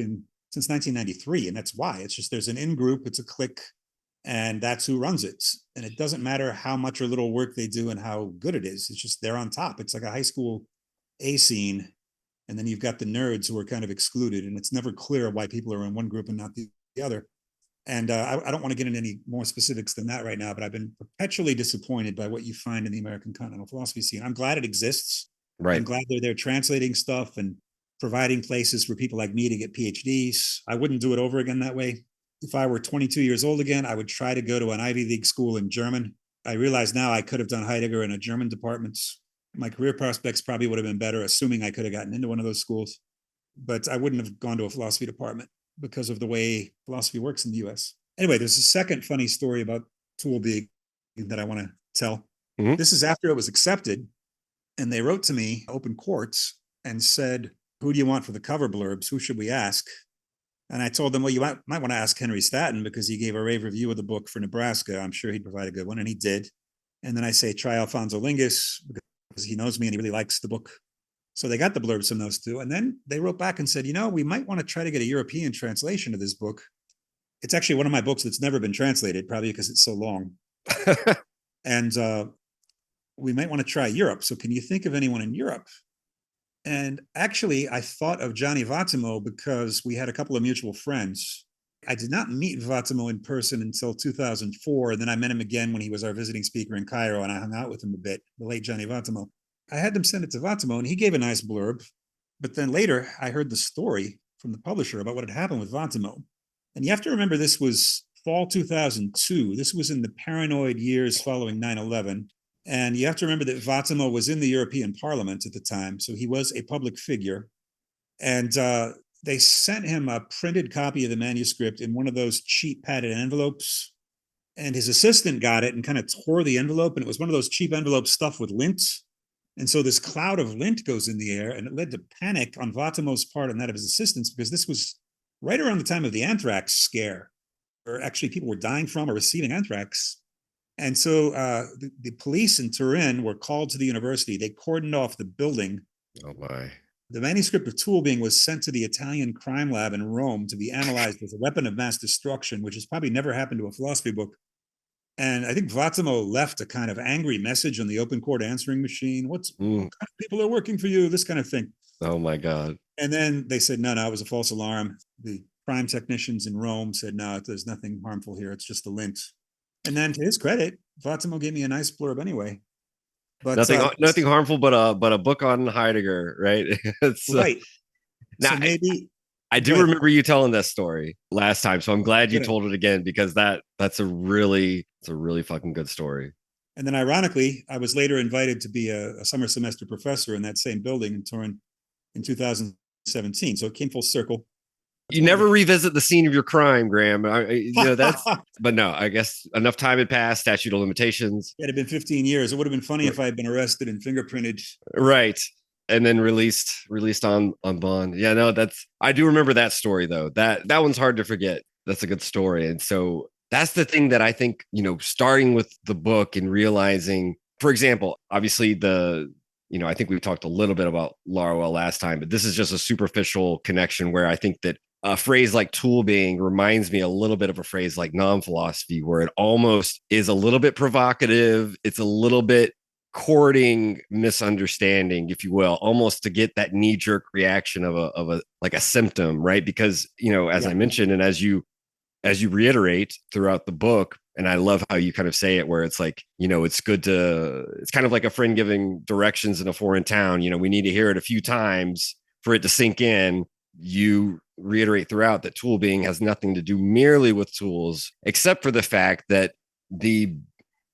since 1993. And that's why. It's just, there's an in-group, it's a clique, and that's who runs it. And it doesn't matter how much or little work they do and how good it is. It's just, they're on top. It's like a high school A scene. And then you've got the nerds who are kind of excluded. And it's never clear why people are in one group and not the other. And I don't want to get into any more specifics than that right now, but I've been perpetually disappointed by what you find in the American continental philosophy scene. I'm glad it exists. Right. I'm glad they're there translating stuff and providing places for people like me to get PhDs. I wouldn't do it over again that way. If I were 22 years old again, I would try to go to an Ivy League school in German. I realize now I could have done Heidegger in a German department. My career prospects probably would have been better, assuming I could have gotten into one of those schools. But I wouldn't have gone to a philosophy department because of the way philosophy works in the US. Anyway, there's a second funny story about Tool Being that I want to tell. Mm-hmm. This is after it was accepted. And they wrote to me, open courts, and said, who do you want for the cover blurbs? Who should we ask? And I told them, well, you might want to ask Henry Staten because he gave a rave review of the book for Nebraska. I'm sure he'd provide a good one. And he did. And then I say, try Alfonso Lingus because he knows me and he really likes the book. So they got the blurbs from those two. And then they wrote back and said, we might want to try to get a European translation of this book. It's actually one of my books that's never been translated, probably because it's so long. And we might want to try Europe. So can you think of anyone in Europe? And actually, I thought of Gianni Vattimo because we had a couple of mutual friends. I did not meet Vattimo in person until 2004. And then I met him again when he was our visiting speaker in Cairo, and I hung out with him a bit, the late Gianni Vattimo. I had them send it to Vattimo, and he gave a nice blurb. But then later, I heard the story from the publisher about what had happened with Vattimo. And you have to remember, this was fall 2002. This was in the paranoid years following 9/11. And you have to remember that Vattimo was in the European Parliament at the time, so he was a public figure. And they sent him a printed copy of the manuscript in one of those cheap padded envelopes. And his assistant got it and kind of tore the envelope. And it was one of those cheap envelopes stuffed with lint. And so this cloud of lint goes in the air, and it led to panic on Vattimo's part and that of his assistants, because this was right around the time of the anthrax scare, or actually people were dying from or receiving anthrax. And so the police in Turin were called to the university. They cordoned off the building. Oh my. The manuscript of Tool Being was sent to the Italian crime lab in Rome to be analyzed as a weapon of mass destruction, which has probably never happened to a philosophy book. And I think Vattimo left a kind of angry message on the open court answering machine. What kind of people are working for you? This kind of thing. Oh my God. And then they said, no, it was a false alarm. The crime technicians in Rome said, no, there's nothing harmful here. It's just the lint. And then to his credit, Vattimo gave me a nice blurb anyway. But nothing harmful, but a book on Heidegger, right? It's, right. Now, so maybe I do remember you telling that story last time, so I'm glad you told it again, because that's a really fucking good story. And then ironically, I was later invited to be a summer semester professor in that same building in Turin in 2017. So it came full circle. You never revisit the scene of your crime, Graham. But no, I guess enough time had passed, statute of limitations. It had been 15 years. It would have been funny if I had been arrested and fingerprinted. Right. And then released on bond. Yeah, no, I do remember that story though. That one's hard to forget. That's a good story. And so that's the thing that I think, starting with the book and realizing, for example, obviously I think we talked a little bit about Laruelle last time, but this is just a superficial connection where I think that a phrase like tool being reminds me a little bit of a phrase like non-philosophy, where it almost is a little bit provocative. It's a little bit courting misunderstanding, if you will, almost to get that knee-jerk reaction of a symptom, right? Because, as I mentioned, and as you reiterate throughout the book, and I love how you kind of say it, where it's like, it's kind of like a friend giving directions in a foreign town. We need to hear it a few times for it to sink in. You reiterate throughout that tool being has nothing to do merely with tools, except for the fact that the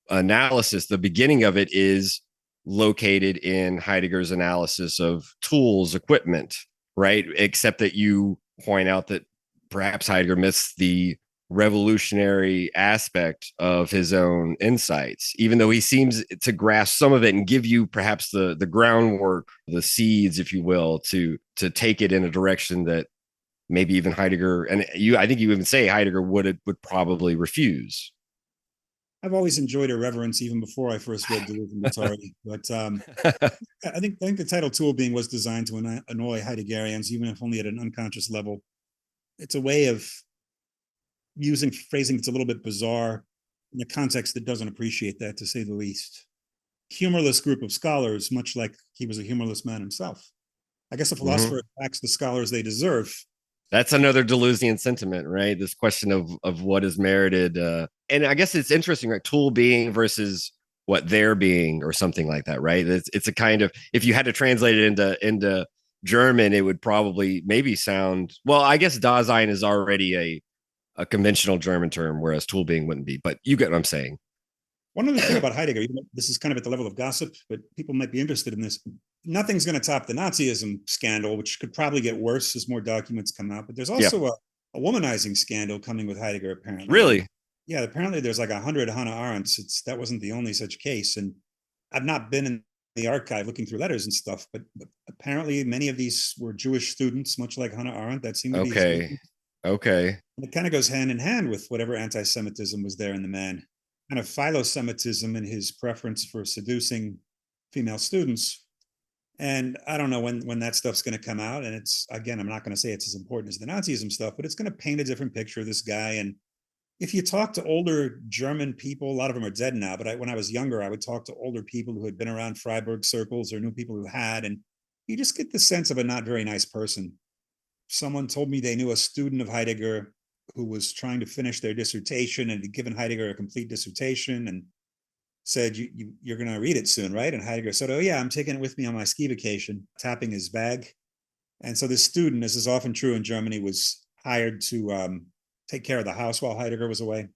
analysis, the beginning of it, is located in Heidegger's analysis of tools, equipment, right? Except that you point out that perhaps Heidegger missed the revolutionary aspect of his own insights, even though he seems to grasp some of it and give you perhaps the groundwork, the seeds, if you will, to take it in a direction that maybe even Heidegger, and I think you even say Heidegger would probably refuse. I've always enjoyed irreverence even before I first read Deleuze and Guattari. But I think the title tool being was designed to annoy Heideggerians, even if only at an unconscious level. It's a way of using phrasing that's a little bit bizarre in a context that doesn't appreciate that, to say the least. Humorless group of scholars, much like he was a humorless man himself. I guess a philosopher attacks the scholars they deserve. That's another Deleuzian sentiment, right? This question of what is merited. And I guess it's interesting, right? Tool being versus what they're being, or something like that, right? It's a kind of, if you had to translate it into German, it would probably maybe sound, well, I guess Dasein is already a conventional German term, whereas tool being wouldn't be, but you get what I'm saying. One other thing about Heidegger, this is kind of at the level of gossip, but people might be interested in this. Nothing's going to top the Nazism scandal, which could probably get worse as more documents come out. But there's also a womanizing scandal coming with Heidegger, apparently. Really? Yeah, apparently there's like 100 Hannah Arendts. That wasn't the only such case. And I've not been in the archive looking through letters and stuff, but apparently many of these were Jewish students, much like Hannah Arendt. That seemed to be okay. And it kind of goes hand in hand with whatever anti-Semitism was there in the man. Kind of philo-Semitism in his preference for seducing female students. And I don't know when that stuff's going to come out. And it's, again, I'm not going to say it's as important as the Nazism stuff, but it's going to paint a different picture of this guy. And if you talk to older German people, a lot of them are dead now, but when I was younger, I would talk to older people who had been around Freiburg circles or knew people who had, and you just get the sense of a not very nice person. Someone told me they knew a student of Heidegger who was trying to finish their dissertation and had given Heidegger a complete dissertation and said, you're going to read it soon, right? And Heidegger said, oh yeah, I'm taking it with me on my ski vacation, tapping his bag. And so this student, as is often true in Germany, was hired to take care of the house while Heidegger was away,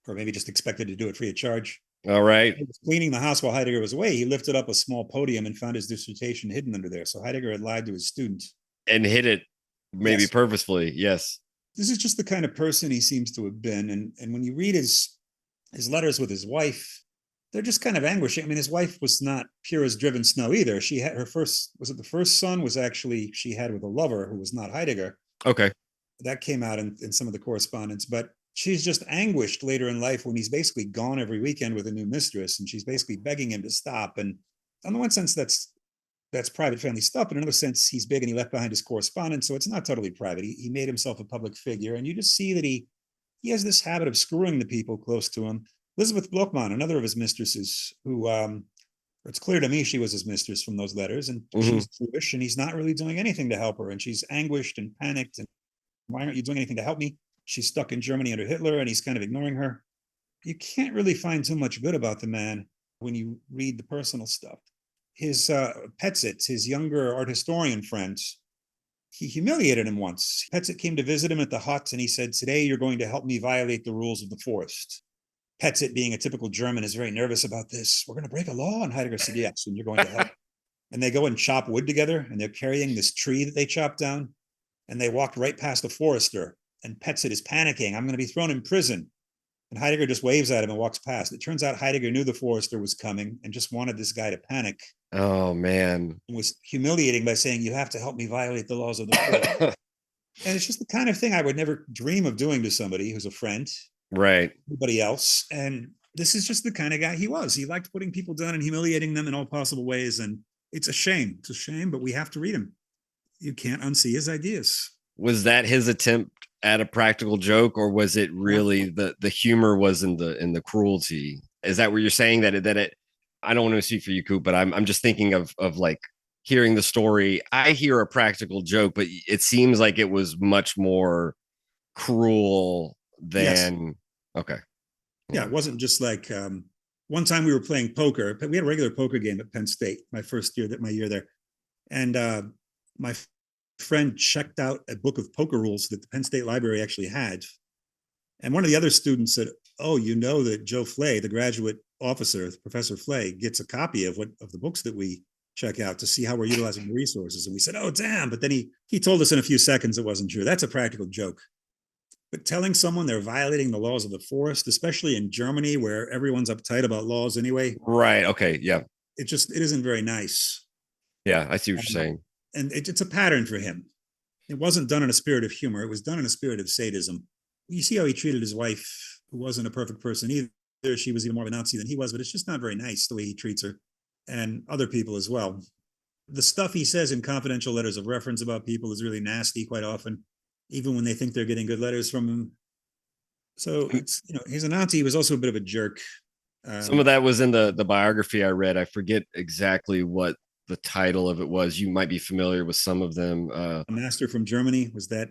or maybe just expected to do it free of charge. All right. He was cleaning the house while Heidegger was away. He lifted up a small podium and found his dissertation hidden under there. So Heidegger had lied to his student. And hid it maybe purposefully. Yes. This is just the kind of person he seems to have been. And when you read his letters with his wife, they're just kind of anguishing. I mean, his wife was not pure as driven snow either. She had the first son was actually she had with a lover who was not Heidegger. Okay. That came out in some of the correspondence, but she's just anguished later in life when he's basically gone every weekend with a new mistress, and she's basically begging him to stop. And on the one sense, that's private family stuff, but in another sense, he's big and he left behind his correspondence, so it's not totally private. He made himself a public figure, and you just see that he has this habit of screwing the people close to him. Elizabeth Blochmann, another of his mistresses, who it's clear to me she was his mistress from those letters, and she's Jewish, and he's not really doing anything to help her, and she's anguished and panicked, and why aren't you doing anything to help me? She's stuck in Germany under Hitler, and he's kind of ignoring her. You can't really find too much good about the man when you read the personal stuff. His Petzit, his younger art historian friends, he humiliated him once. Petzit came to visit him at the hut, and he said, today you're going to help me violate the rules of the forest. Petzit, being a typical German, is very nervous about this. We're going to break a law. And Heidegger said, yes, and you're going to help. And they go and chop wood together, and they're carrying this tree that they chopped down. And they walked right past the forester, and Petsit is panicking. I'm going to be thrown in prison. And Heidegger just waves at him and walks past. It turns out Heidegger knew the forester was coming and just wanted this guy to panic. Oh, man. And was humiliating by saying, you have to help me violate the laws of the forest. And it's just the kind of thing I would never dream of doing to somebody who's a friend. Right. Anybody else. And this is just the kind of guy he was. He liked putting people down and humiliating them in all possible ways. And it's a shame. It's a shame, but we have to read him. You can't unsee his ideas. Was that his attempt at a practical joke, or was it really the humor was in the cruelty? Is that what you're saying, that it I don't want to speak for you, Coop, but I'm just thinking of like hearing the story. I hear a practical joke, but it seems like it was much more cruel than yes. Okay. Yeah, it wasn't just like one time we were playing poker. We had a regular poker game at Penn State, my year there. And my friend checked out a book of poker rules that the Penn State Library actually had. And one of the other students said, oh, you know that Joe Flay, the graduate officer, Professor Flay, gets a copy of the books that we check out to see how we're utilizing the resources. And we said, oh, damn. But then he told us in a few seconds it wasn't true. That's a practical joke. But telling someone they're violating the laws of the forest, especially in Germany, where everyone's uptight about laws anyway. Right. Okay. Yeah. It isn't very nice. Yeah, I see what you're saying. And it's a pattern for him. It wasn't done in a spirit of humor. It was done in a spirit of sadism. You see how he treated his wife, who wasn't a perfect person either. She was even more of a Nazi than he was, but it's just not very nice the way he treats her, and other people as well. The stuff he says in confidential letters of reference about people is really nasty quite often, even when they think they're getting good letters from him. So it's, he's a Nazi. He was also a bit of a jerk. Some of that was in the biography I read. I forget exactly what the title of it was. You might be familiar with some of them. A Master from Germany, was that?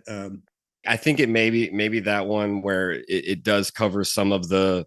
I think it maybe that one where it does cover some of the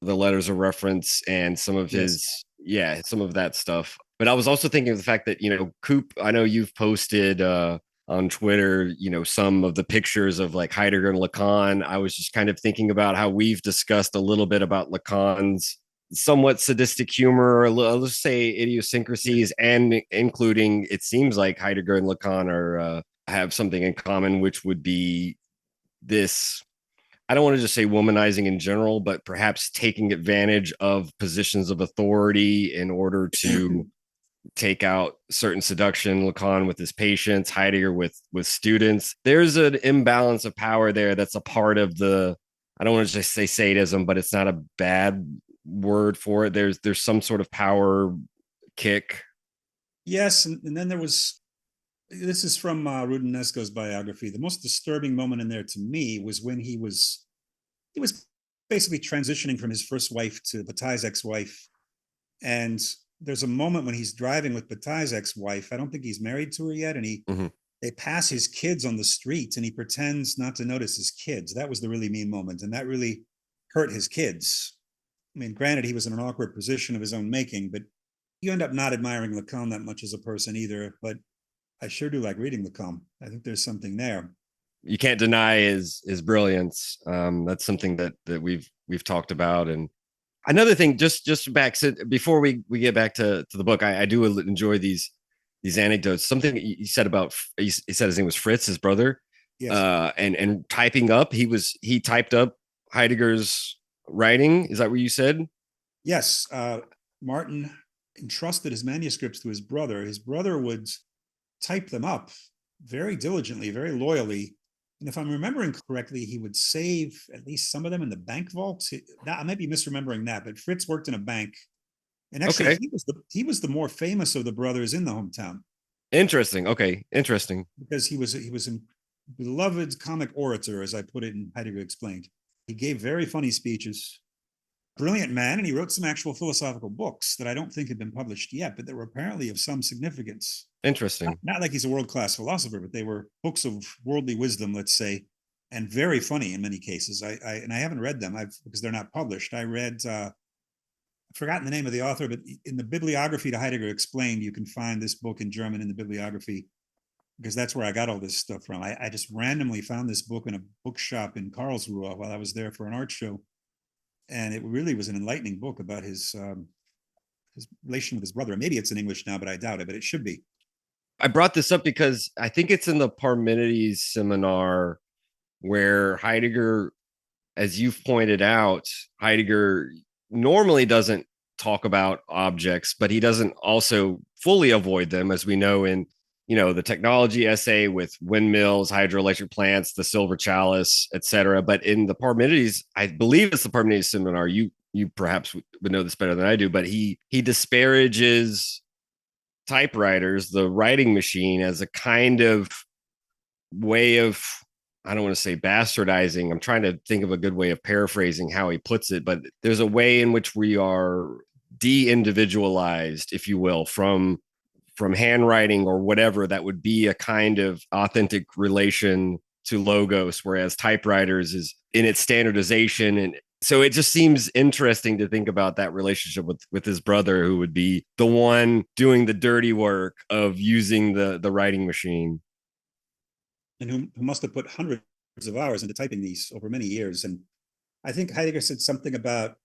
letters of reference and some of some of that stuff. But I was also thinking of the fact that, Coop, I know you've posted on Twitter, some of the pictures of like Heidegger and Lacan. I was just kind of thinking about how we've discussed a little bit about Lacan's somewhat sadistic humor, or let's say idiosyncrasies, and including, it seems like Heidegger and Lacan have something in common, which would be this, I don't want to just say womanizing in general, but perhaps taking advantage of positions of authority in order to take out certain seduction. Lacan with his patients, Heidegger with students. There's an imbalance of power there that's a part of I don't want to just say sadism, but it's not a bad word for it. There's some sort of power kick. Yes, and then this is from Rudinesco's biography. The most disturbing moment in there to me was when he was basically transitioning from his first wife to Bataille's ex-wife. And there's a moment when he's driving with Bataille's ex-wife. I don't think he's married to her yet. And they pass his kids on the street and he pretends not to notice his kids. That was the really mean moment. And that really hurt his kids. I mean, granted, he was in an awkward position of his own making, but you end up not admiring Lacan that much as a person either. But I sure do like reading Lacan. I think there's something there. You can't deny his brilliance. That's something that we've talked about. And another thing, just back before we get back to the book, I do enjoy these anecdotes. Something he said about, he said his name was Fritz, his brother. Yes. And typing up, he typed up Heidegger's writing. Is that what you said? Yes. Martin entrusted his manuscripts to his brother. His brother would type them up very diligently, very loyally. And if I'm remembering correctly, he would save at least some of them in the bank vault. I might be misremembering that, but Fritz worked in a bank. And actually, he was the more famous of the brothers in the hometown. Interesting. Okay. Interesting. Because he was a beloved comic orator, as I put it in Heidegger Explained. He gave very funny speeches. Brilliant man, and he wrote some actual philosophical books that I don't think had been published yet, but that were apparently of some significance. Interesting. Not like he's a world-class philosopher, but they were books of worldly wisdom, let's say, and very funny in many cases. I haven't read them because they're not published. I read, I've forgotten the name of the author, but in the bibliography to Heidegger Explained, you can find this book in German in the bibliography, because that's where I got all this stuff from. I just randomly found this book in a bookshop in Karlsruhe while I was there for an art show. And it really was an enlightening book about his relation with his brother. Maybe it's in English now, but I doubt it, but it should be. I brought this up because I think it's in the Parmenides seminar where Heidegger, as you've pointed out, Heidegger normally doesn't talk about objects, but he doesn't also fully avoid them, as we know in, the technology essay with windmills, hydroelectric plants, the silver chalice, etc. But in the Parmenides, I believe it's the Parmenides seminar. You perhaps would know this better than I do, but he disparages typewriters, the writing machine, as a kind of way of, I don't want to say bastardizing. I'm trying to think of a good way of paraphrasing how he puts it, but there's a way in which we are de-individualized, if you will, from handwriting or whatever that would be a kind of authentic relation to logos, whereas typewriters is in its standardization. And so it just seems interesting to think about that relationship with his brother, who would be the one doing the dirty work of using the writing machine. And who must have put hundreds of hours into typing these over many years. And I think Heidegger said something about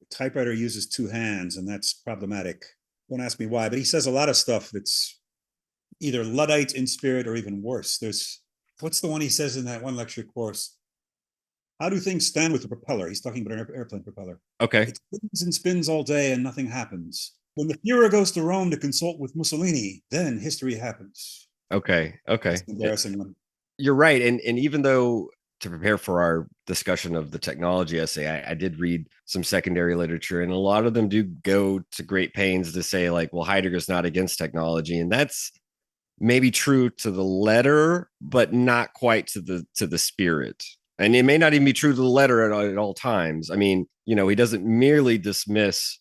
typewriter uses two hands, and that's problematic. Don't ask me why, but he says a lot of stuff that's either Luddite in spirit or even worse. What's the one he says in that one lecture course? How do things stand with the propeller? He's talking about an airplane propeller. Okay. It spins and spins all day and nothing happens. When the Führer goes to Rome to consult with Mussolini, then history happens. Okay. That's an embarrassing one. You're right. And even though, to prepare for our discussion of the technology essay, I did read some secondary literature, and a lot of them do go to great pains to say, like, well, Heidegger's not against technology. And that's maybe true to the letter, but not quite to the spirit. And it may not even be true to the letter at all times. I mean, he doesn't merely dismiss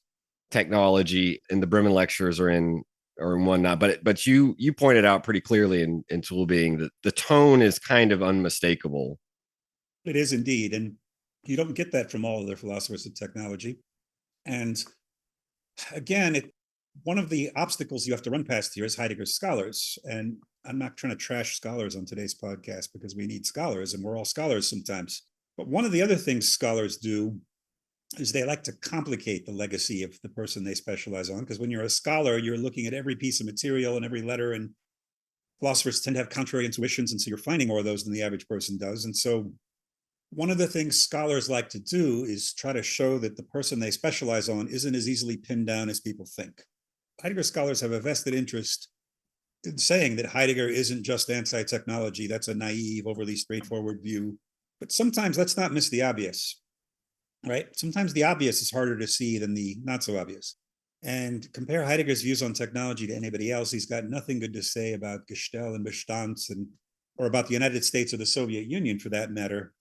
technology in the Bremen lectures or in whatnot, but you pointed out pretty clearly in Tool Being that the tone is kind of unmistakable. It is indeed. And you don't get that from all of their philosophers of technology. And again, one of the obstacles you have to run past here is Heidegger's scholars. And I'm not trying to trash scholars on today's podcast, because we need scholars and we're all scholars sometimes. But one of the other things scholars do is they like to complicate the legacy of the person they specialize on. Because when you're a scholar, you're looking at every piece of material and every letter, and philosophers tend to have contrary intuitions. And so you're finding more of those than the average person does. And so one of the things scholars like to do is try to show that the person they specialize on isn't as easily pinned down as people think. Heidegger scholars have a vested interest in saying that Heidegger isn't just anti-technology. That's a naive, overly straightforward view. But sometimes let's not miss the obvious, right? Sometimes the obvious is harder to see than the not so obvious. And compare Heidegger's views on technology to anybody else. He's got nothing good to say about Gestell and Bestand, or about the United States or the Soviet Union, for that matter,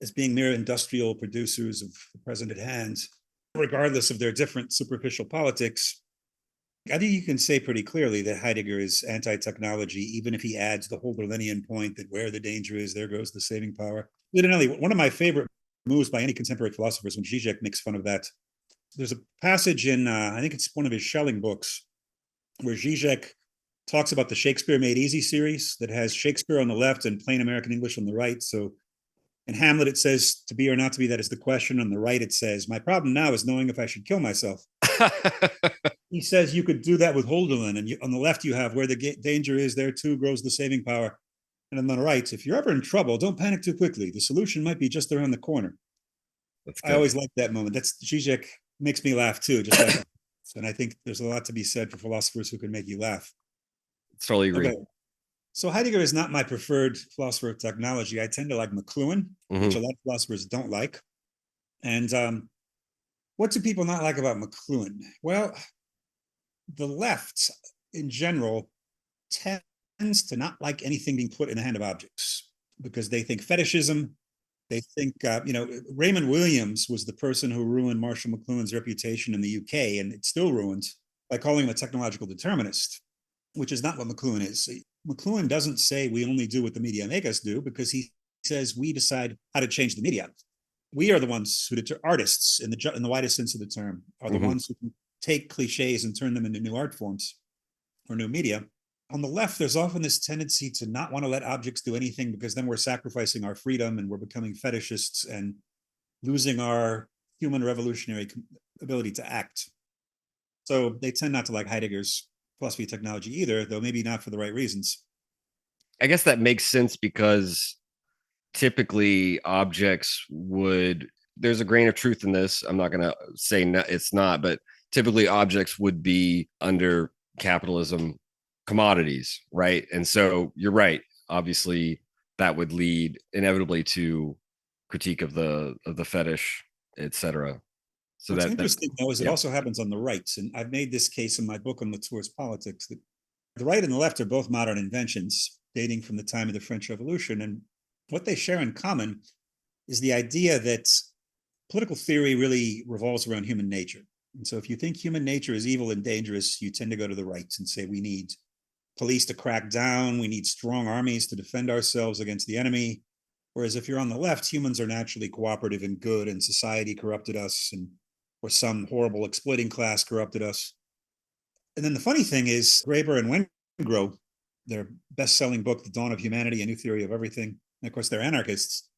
as being mere industrial producers of the present at hand, regardless of their different superficial politics. I think you can say pretty clearly that Heidegger is anti-technology, even if he adds the Hölderlinian point that where the danger is, there goes the saving power. Literally, one of my favorite moves by any contemporary philosophers, when Zizek makes fun of that, there's a passage in, I think it's one of his Schelling books, where Zizek talks about the Shakespeare Made Easy series that has Shakespeare on the left and plain American English on the right. So in Hamlet, it says, to be or not to be, that is the question. On the right, it says, my problem now is knowing if I should kill myself. He says you could do that with Hölderlin. And on the left, you have where the danger is, there too grows the saving power. And on the right, if you're ever in trouble, don't panic too quickly. The solution might be just around the corner. I always like that moment. That's Zizek makes me laugh too, just like that. And I think there's a lot to be said for philosophers who can make you laugh. Totally agree. Okay. So Heidegger is not my preferred philosopher of technology. I tend to like McLuhan, which a lot of philosophers don't like. And what do people not like about McLuhan? Well, the left in general tends to not like anything being put in the hand of objects, because they think fetishism. They think, Raymond Williams was the person who ruined Marshall McLuhan's reputation in the UK, and it's still ruined, by calling him a technological determinist, which is not what McLuhan is. McLuhan doesn't say we only do what the media make us do, because he says we decide how to change the media. We are the ones who artists, in the widest sense of the term, are the ones who can take cliches and turn them into new art forms or new media. On the left, there's often this tendency to not want to let objects do anything, because then we're sacrificing our freedom and we're becoming fetishists and losing our human revolutionary ability to act. So they tend not to like Heidegger's philosophy of technology either, though maybe not for the right reasons. I guess that makes sense because typically objects would, there's a grain of truth in this. I'm not going to say no, it's not, but typically objects would be under capitalism commodities, right? And so you're right. Obviously, that would lead inevitably to critique of the fetish, etc. So What's that interesting, though, is it yeah. also happens on the right. And I've made this case in my book on Latour's politics that the right and the left are both modern inventions dating from the time of the French Revolution. And what they share in common is the idea that political theory really revolves around human nature. And so if you think human nature is evil and dangerous, you tend to go to the right and say we need police to crack down, we need strong armies to defend ourselves against the enemy. Whereas if you're on the left, humans are naturally cooperative and good, and society corrupted us, and or some horrible exploiting class corrupted us. And then the funny thing is, Graeber and Wengrow, their best-selling book, The Dawn of Humanity, A New Theory of Everything, and of course they're anarchists,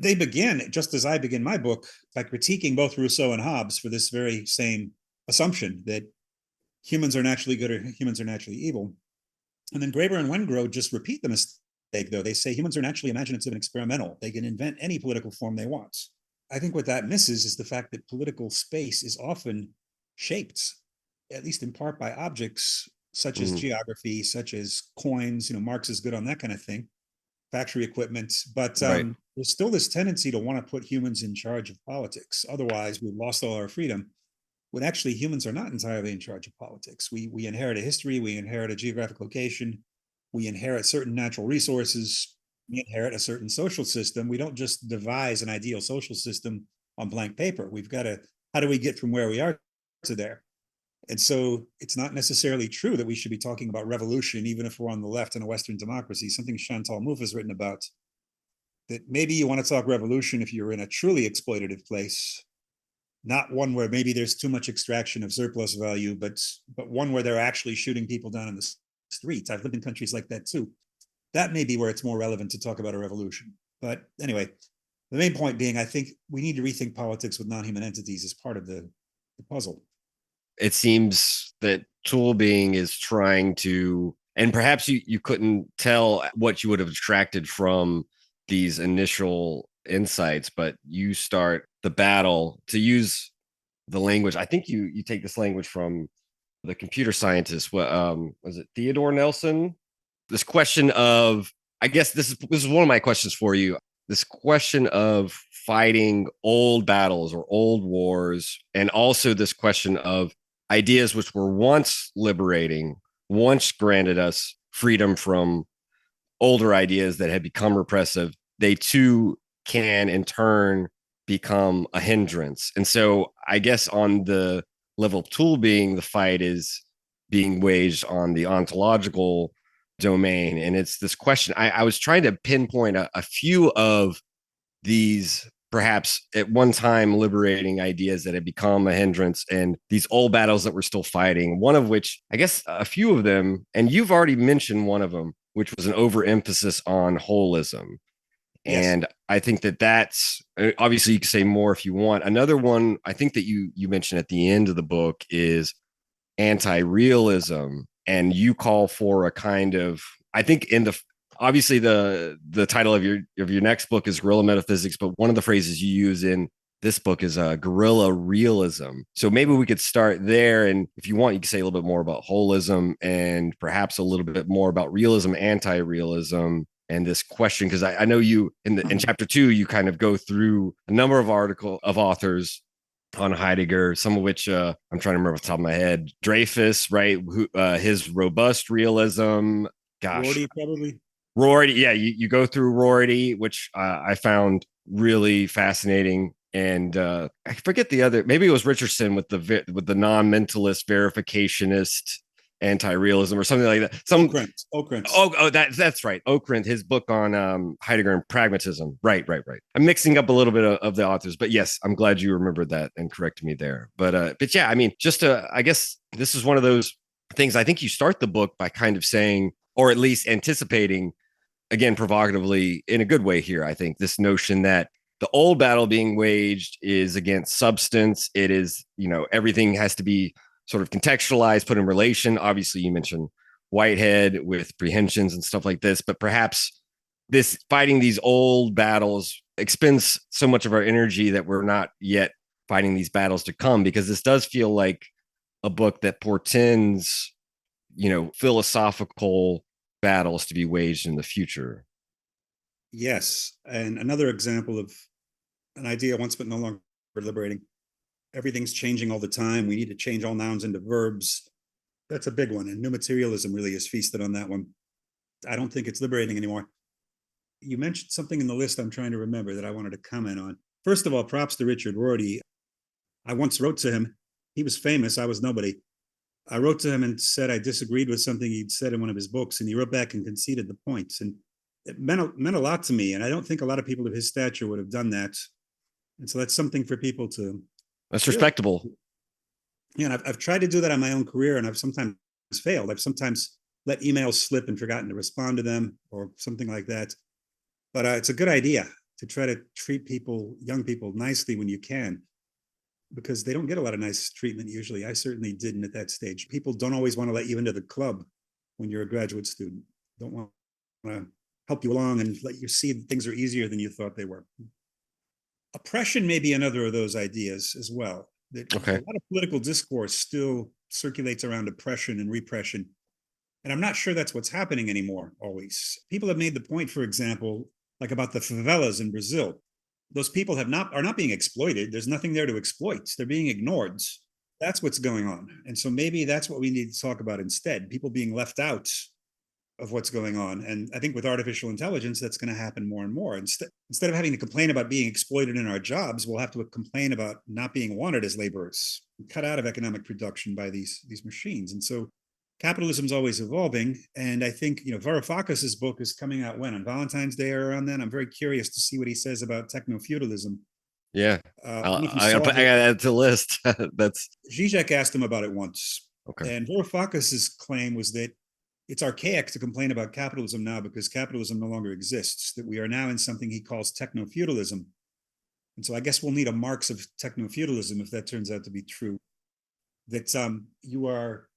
they begin, just as I begin my book, by critiquing both Rousseau and Hobbes for this very same assumption that humans are naturally good or humans are naturally evil. And then Graeber and Wengrow just repeat the mistake, though. They say humans are naturally imaginative and experimental. They can invent any political form they want. I think what that misses is the fact that political space is often shaped, at least in part, by objects such as geography, such as coins. Marx is good on that kind of thing, factory equipment. But Right. There's still this tendency to want to put humans in charge of politics. Otherwise, we've lost all our freedom. When actually humans are not entirely in charge of politics. We inherit a history, we inherit a geographic location, we inherit certain natural resources, we inherit a certain social system. We don't just devise an ideal social system on blank paper. We've got to, how do we get from where we are to there? And so it's not necessarily true that we should be talking about revolution, even if we're on the left in a Western democracy, something Chantal Mouffe has written about, that maybe you want to talk revolution if you're in a truly exploitative place, not one where maybe there's too much extraction of surplus value, but one where they're actually shooting people down in the streets. I've lived in countries like that too. That may be where it's more relevant to talk about a revolution. But anyway, the main point being, I think we need to rethink politics with non-human entities as part of the puzzle. It seems that tool being is trying to, and perhaps you couldn't tell what you would have extracted from these initial insights, but you start the battle, to use the language. I think you take this language from the computer scientist. What was it, Theodore Nelson? This question of, I guess this is one of my questions for you. This question of fighting old battles or old wars, and also this question of ideas which were once liberating, once granted us freedom from older ideas that had become repressive. They too can in turn become a hindrance. And so I guess on the level of tool being, the fight is being waged on the ontological domain. And it's this question. I was trying to pinpoint a few of these perhaps at one time liberating ideas that had become a hindrance, and these old battles that we're still fighting. One of which, I guess a few of them, and you've already mentioned one of them, which was an overemphasis on holism. Yes. And I think that's obviously, you can say more if you want. Another one I think that you mentioned at the end of the book is anti-realism, and you call for a kind of, I think obviously the title of your next book is Guerrilla Metaphysics, but one of the phrases you use in this book is guerrilla realism. So maybe we could start there, and if you want, you can say a little bit more about holism and perhaps a little bit more about realism, anti-realism, and this question, because I know you in chapter 2 you kind of go through a number of authors on Heidegger, some of which I'm trying to remember off the top of my head. Dreyfus, right? His robust realism. Gosh, Rorty, probably. Rorty, yeah. You go through Rorty, which I found really fascinating, and I forget the other. Maybe it was Richardson with the non-mentalist verificationist anti-realism or something like that. Okrent. Oh, that's right. Okrent, his book on Heidegger and pragmatism. Right. I'm mixing up a little bit of the authors, but yes, I'm glad you remembered that and corrected me there. But yeah, I mean, I guess this is one of those things. I think you start the book by kind of saying, or at least anticipating, again, provocatively in a good way here, I think, this notion that the old battle being waged is against substance. It is, everything has to be sort of contextualize, put in relation. Obviously, you mentioned Whitehead with prehensions and stuff like this, but perhaps this fighting these old battles expends so much of our energy that we're not yet fighting these battles to come, because this does feel like a book that portends, philosophical battles to be waged in the future. Yes. And another example of an idea once but no longer liberating. Everything's changing all the time. We need to change all nouns into verbs. That's a big one. And new materialism really is feasted on that one. I don't think it's liberating anymore. You mentioned something in the list I'm trying to remember that I wanted to comment on. First of all, props to Richard Rorty. I once wrote to him. He was famous. I was nobody. I wrote to him and said I disagreed with something he'd said in one of his books, and he wrote back and conceded the points. And it meant a lot to me. And I don't think a lot of people of his stature would have done that. And so that's something for people to. That's respectable. Yeah, and I've tried to do that on my own career, and I've sometimes failed. I've sometimes let emails slip and forgotten to respond to them or something like that. But it's a good idea to try to treat people, young people, nicely when you can, because they don't get a lot of nice treatment usually. I certainly didn't at that stage. People don't always want to let you into the club when you're a graduate student. Don't want to help you along and let you see that things are easier than you thought they were. Oppression may be another of those ideas as well. Okay. A lot of political discourse still circulates around oppression and repression. And I'm not sure that's what's happening anymore always. People have made the point, for example, like about the favelas in Brazil. Those people are not being exploited. There's nothing there to exploit. They're being ignored. That's what's going on. And so maybe that's what we need to talk about instead, people being left out of what's going on. And I think with artificial intelligence, that's going to happen more and more. Instead of having to complain about being exploited in our jobs, we'll have to complain about not being wanted as laborers, cut out of economic production by these machines. And so capitalism's always evolving. And I think, Varoufakis's book is coming out when? On Valentine's Day or around then? I'm very curious to see what he says about techno-feudalism. Yeah. I got that to the list. That's Zizek asked him about it once. Okay. And Varoufakis's claim was that it's archaic to complain about capitalism now because capitalism no longer exists, that we are now in something he calls techno-feudalism. And so I guess we'll need a Marx of techno-feudalism if that turns out to be true. That you are,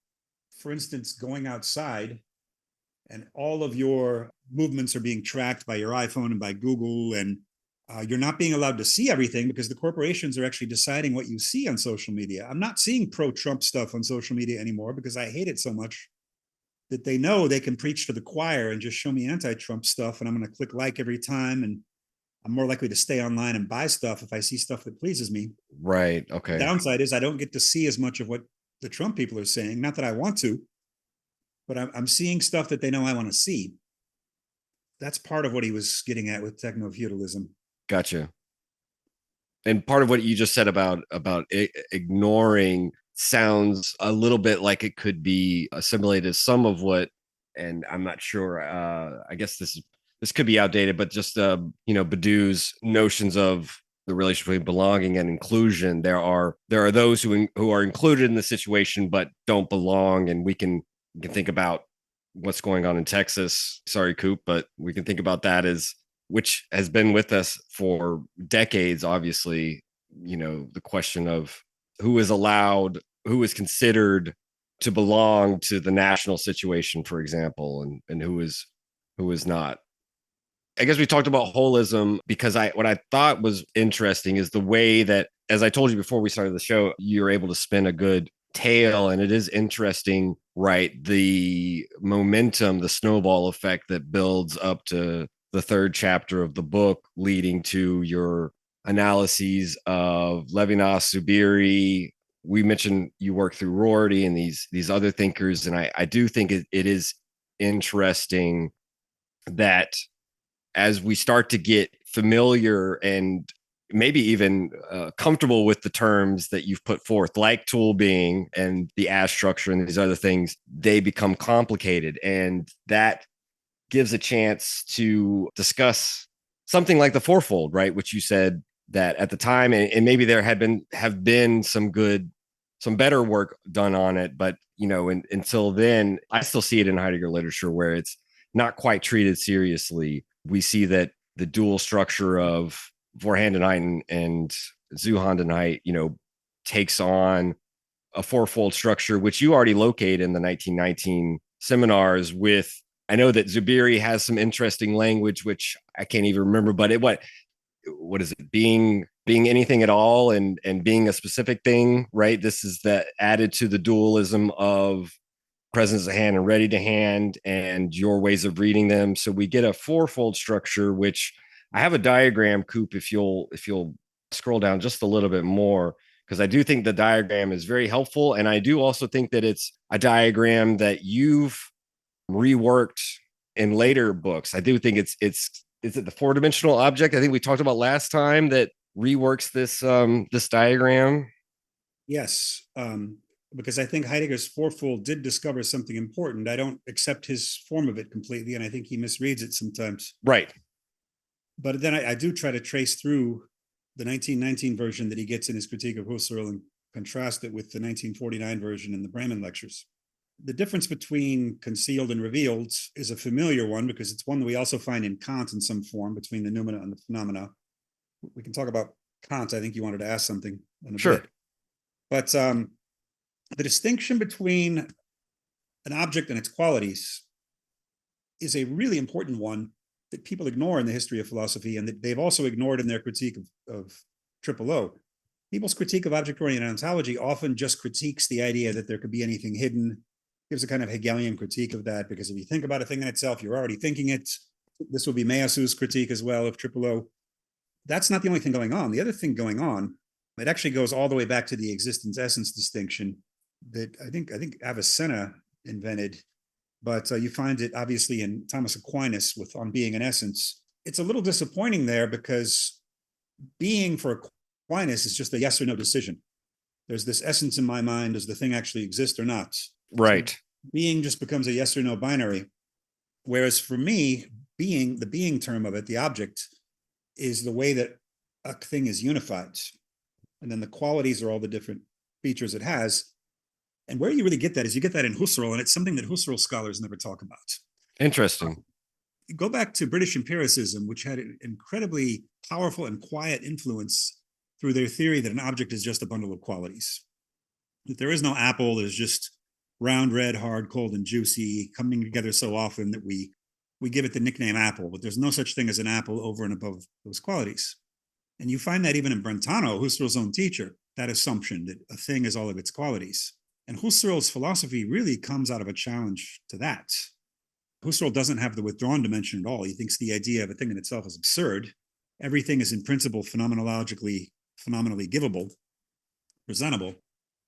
for instance, going outside and all of your movements are being tracked by your iPhone and by Google, and you're not being allowed to see everything because the corporations are actually deciding what you see on social media. I'm not seeing pro-Trump stuff on social media anymore because I hate it so much that they know they can preach to the choir and just show me anti-Trump stuff, and I'm going to click like every time, and I'm more likely to stay online and buy stuff if I see stuff that pleases me. right. Okay. The downside is I don't get to see as much of what the Trump people are saying. Not that I want to, but I'm seeing stuff that they know I want to see. That's part of what he was getting at with techno-feudalism. Gotcha. And part of what you just said about ignoring sounds a little bit like it could be assimilated some of what, and I'm not sure, I guess this could be outdated, but just Badiou's notions of the relationship between belonging and inclusion. There are those who are included in the situation but don't belong, and we can think about what's going on in Texas. Sorry, Coop, but we can think about that as, which has been with us for decades, obviously, the question of who is allowed, who is considered to belong to the national situation, for example, and who is not. I guess we talked about holism because what I thought was interesting is the way that, as I told you before we started the show, you're able to spin a good tale, and it is interesting, right? The momentum, the snowball effect that builds up to the third chapter of the book, leading to your analyses of Levinas, Zubiri. We mentioned you work through Rorty and these other thinkers, and I do think it is interesting that as we start to get familiar and maybe even comfortable with the terms that you've put forth, like tool being and the as structure and these other things, they become complicated, and that gives a chance to discuss something like the fourfold, right? Which you said that at the time, and maybe there have been some better work done on it, but until then, I still see it in Heidegger literature where it's not quite treated seriously. We see that the dual structure of Vorhandenheit and Zuhandenheit, takes on a fourfold structure, which you already locate in the 1919 seminars with, I know that Zubiri has some interesting language, which I can't even remember, but what is it? Being anything at all and being a specific thing, right? This is that added to the dualism of presence at hand and ready to hand and your ways of reading them. So we get a fourfold structure, which I have a diagram, Coop, if you'll scroll down just a little bit more, because I do think the diagram is very helpful. And I do also think that it's a diagram that you've reworked in later books. I do think is it the four-dimensional object I think we talked about last time that reworks this diagram? Yes, because I think Heidegger's fourfold did discover something important. I don't accept his form of it completely, and I think he misreads it sometimes. Right. But then I do try to trace through the 1919 version that he gets in his critique of Husserl and contrast it with the 1949 version in the Bremen lectures. The difference between concealed and revealed is a familiar one because it's one that we also find in Kant in some form between the noumena and the phenomena. We can talk about Kant. I think you wanted to ask something in a bit. But the distinction between an object and its qualities is a really important one that people ignore in the history of philosophy and that they've also ignored in their critique of Triple O. People's critique of object-oriented ontology often just critiques the idea that there could be anything hidden, gives a kind of Hegelian critique of that, because if you think about a thing in itself, you're already thinking it. This will be Measu's critique as well of Triple O. That's not the only thing going on. The other thing going on, it actually goes all the way back to the existence-essence distinction that I think Avicenna invented, but you find it obviously in Thomas Aquinas with On Being and Essence. It's a little disappointing there because being for Aquinas is just a yes or no decision. There's this essence in my mind, does the thing actually exist or not? Right. So being just becomes a yes or no binary. Whereas for me, being, the being term of it, the object, is the way that a thing is unified. And then the qualities are all the different features it has. And where you really get that is you get that in Husserl, and it's something that Husserl scholars never talk about. Interesting. Go back to British empiricism, which had an incredibly powerful and quiet influence through their theory that an object is just a bundle of qualities. That there is no apple, there's just round, red, hard, cold, and juicy, coming together so often that we give it the nickname apple, but there's no such thing as an apple over and above those qualities. And you find that even in Brentano, Husserl's own teacher, that assumption that a thing is all of its qualities. And Husserl's philosophy really comes out of a challenge to that. Husserl doesn't have the withdrawn dimension at all. He thinks the idea of a thing in itself is absurd. Everything is in principle phenomenally givable, presentable.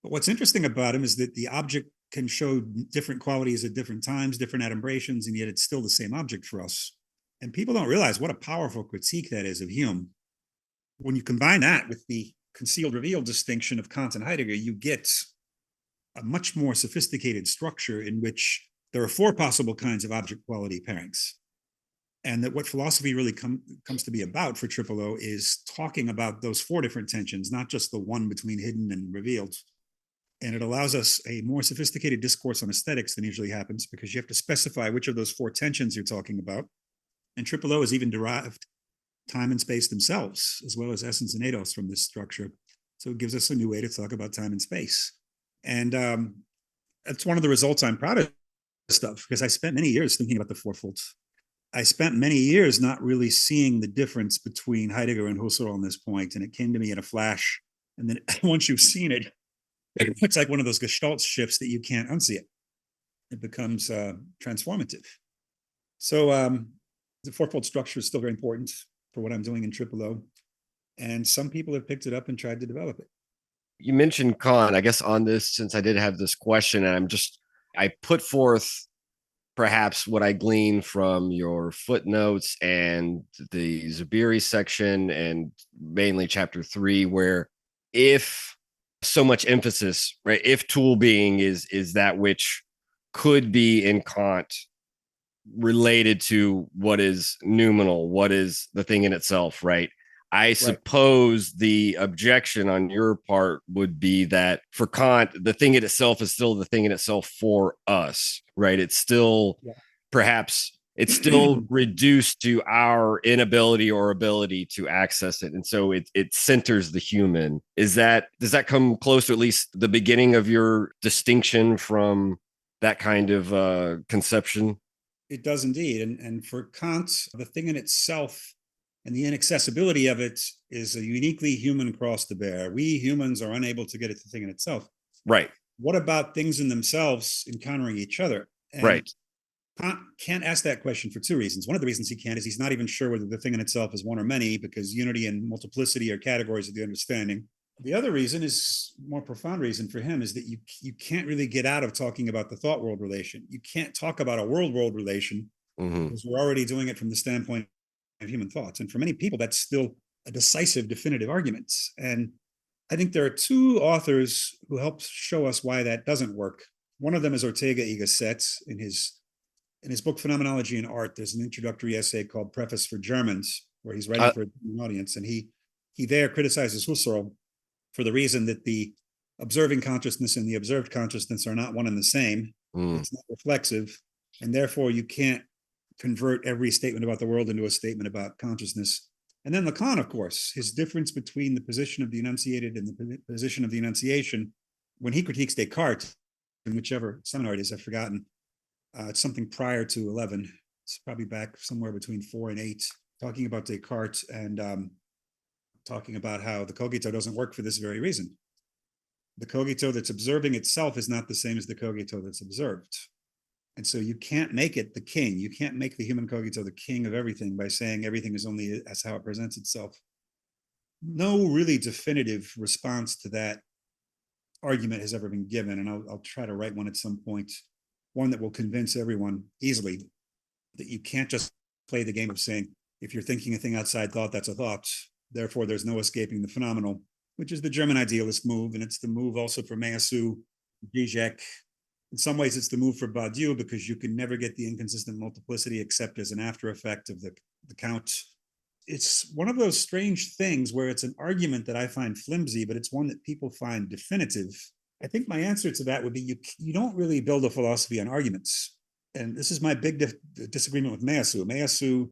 But what's interesting about him is that the object can show different qualities at different times, different adumbrations, and yet it's still the same object for us. And people don't realize what a powerful critique that is of Hume. When you combine that with the concealed revealed distinction of Kant and Heidegger, you get a much more sophisticated structure in which there are four possible kinds of object quality pairings. And that what philosophy really comes to be about for Triple O is talking about those four different tensions, not just the one between hidden and revealed. And it allows us a more sophisticated discourse on aesthetics than usually happens, because you have to specify which of those four tensions you're talking about. And Triple O has even derived time and space themselves, as well as essence and eidos from this structure. So it gives us a new way to talk about time and space. And that's one of the results I'm proud of stuff, because I spent many years thinking about the fourfold. I spent many years not really seeing the difference between Heidegger and Husserl on this point, and it came to me in a flash. And then once you've seen it, it's like one of those Gestalt shifts that you can't unsee it. It becomes transformative. So the fourfold structure is still very important for what I'm doing in Triple O. And some people have picked it up and tried to develop it. You mentioned Kant, I guess on this, since I did have this question, and I put forth perhaps what I gleaned from your footnotes and the Zubiri section, and mainly chapter 3, where if so much emphasis, right, if tool being is that which could be in Kant related to what is noumenal, what is the thing in itself, right? I suppose the objection on your part would be that for Kant, the thing in itself is still the thing in itself for us, right? It's still perhaps it's still reduced to our inability or ability to access it. And so it centers the human. Does that come close to at least the beginning of your distinction from that kind of conception? It does indeed. And for Kant, the thing in itself and the inaccessibility of it is a uniquely human cross to bear. We humans are unable to get at the thing in itself. Right. What about things in themselves encountering each other? And right. Kant can't ask that question for two reasons. One of the reasons he can't is he's not even sure whether the thing in itself is one or many, because unity and multiplicity are categories of the understanding. The other reason is more profound reason for him is that you can't really get out of talking about the thought world relation. You can't talk about a world relation because we're already doing it from the standpoint of human thoughts. And for many people, that's still a decisive, definitive argument. And I think there are two authors who help show us why that doesn't work. One of them is Ortega y Gasset. In his book, Phenomenology and Art, there's an introductory essay called Preface for Germans, where he's writing for an audience. And he there criticizes Husserl for the reason that the observing consciousness and the observed consciousness are not one and the same. It's not reflexive. And therefore, you can't convert every statement about the world into a statement about consciousness. And then Lacan, of course, his difference between the position of the enunciated and the position of the enunciation, when he critiques Descartes, in whichever seminar it is, I've forgotten, it's something prior to 11. It's probably back somewhere between 4 and 8, talking about Descartes and talking about how the cogito doesn't work for this very reason. The cogito that's observing itself is not the same as the cogito that's observed. And so you can't make it the king. You can't make the human cogito the king of everything by saying everything is only as how it presents itself. No really definitive response to that argument has ever been given. And I'll try to write one at some point, one that will convince everyone easily that you can't just play the game of saying, if you're thinking a thing outside thought, that's a thought. Therefore, there's no escaping the phenomenal, which is the German idealist move. And it's the move also for Meillassoux, Zizek. In some ways, it's the move for Badiou, because you can never get the inconsistent multiplicity except as an after effect of the count. It's one of those strange things where it's an argument that I find flimsy, but it's one that people find definitive. I think my answer to that would be you don't really build a philosophy on arguments. And this is my big disagreement with Meillassoux. Meillassoux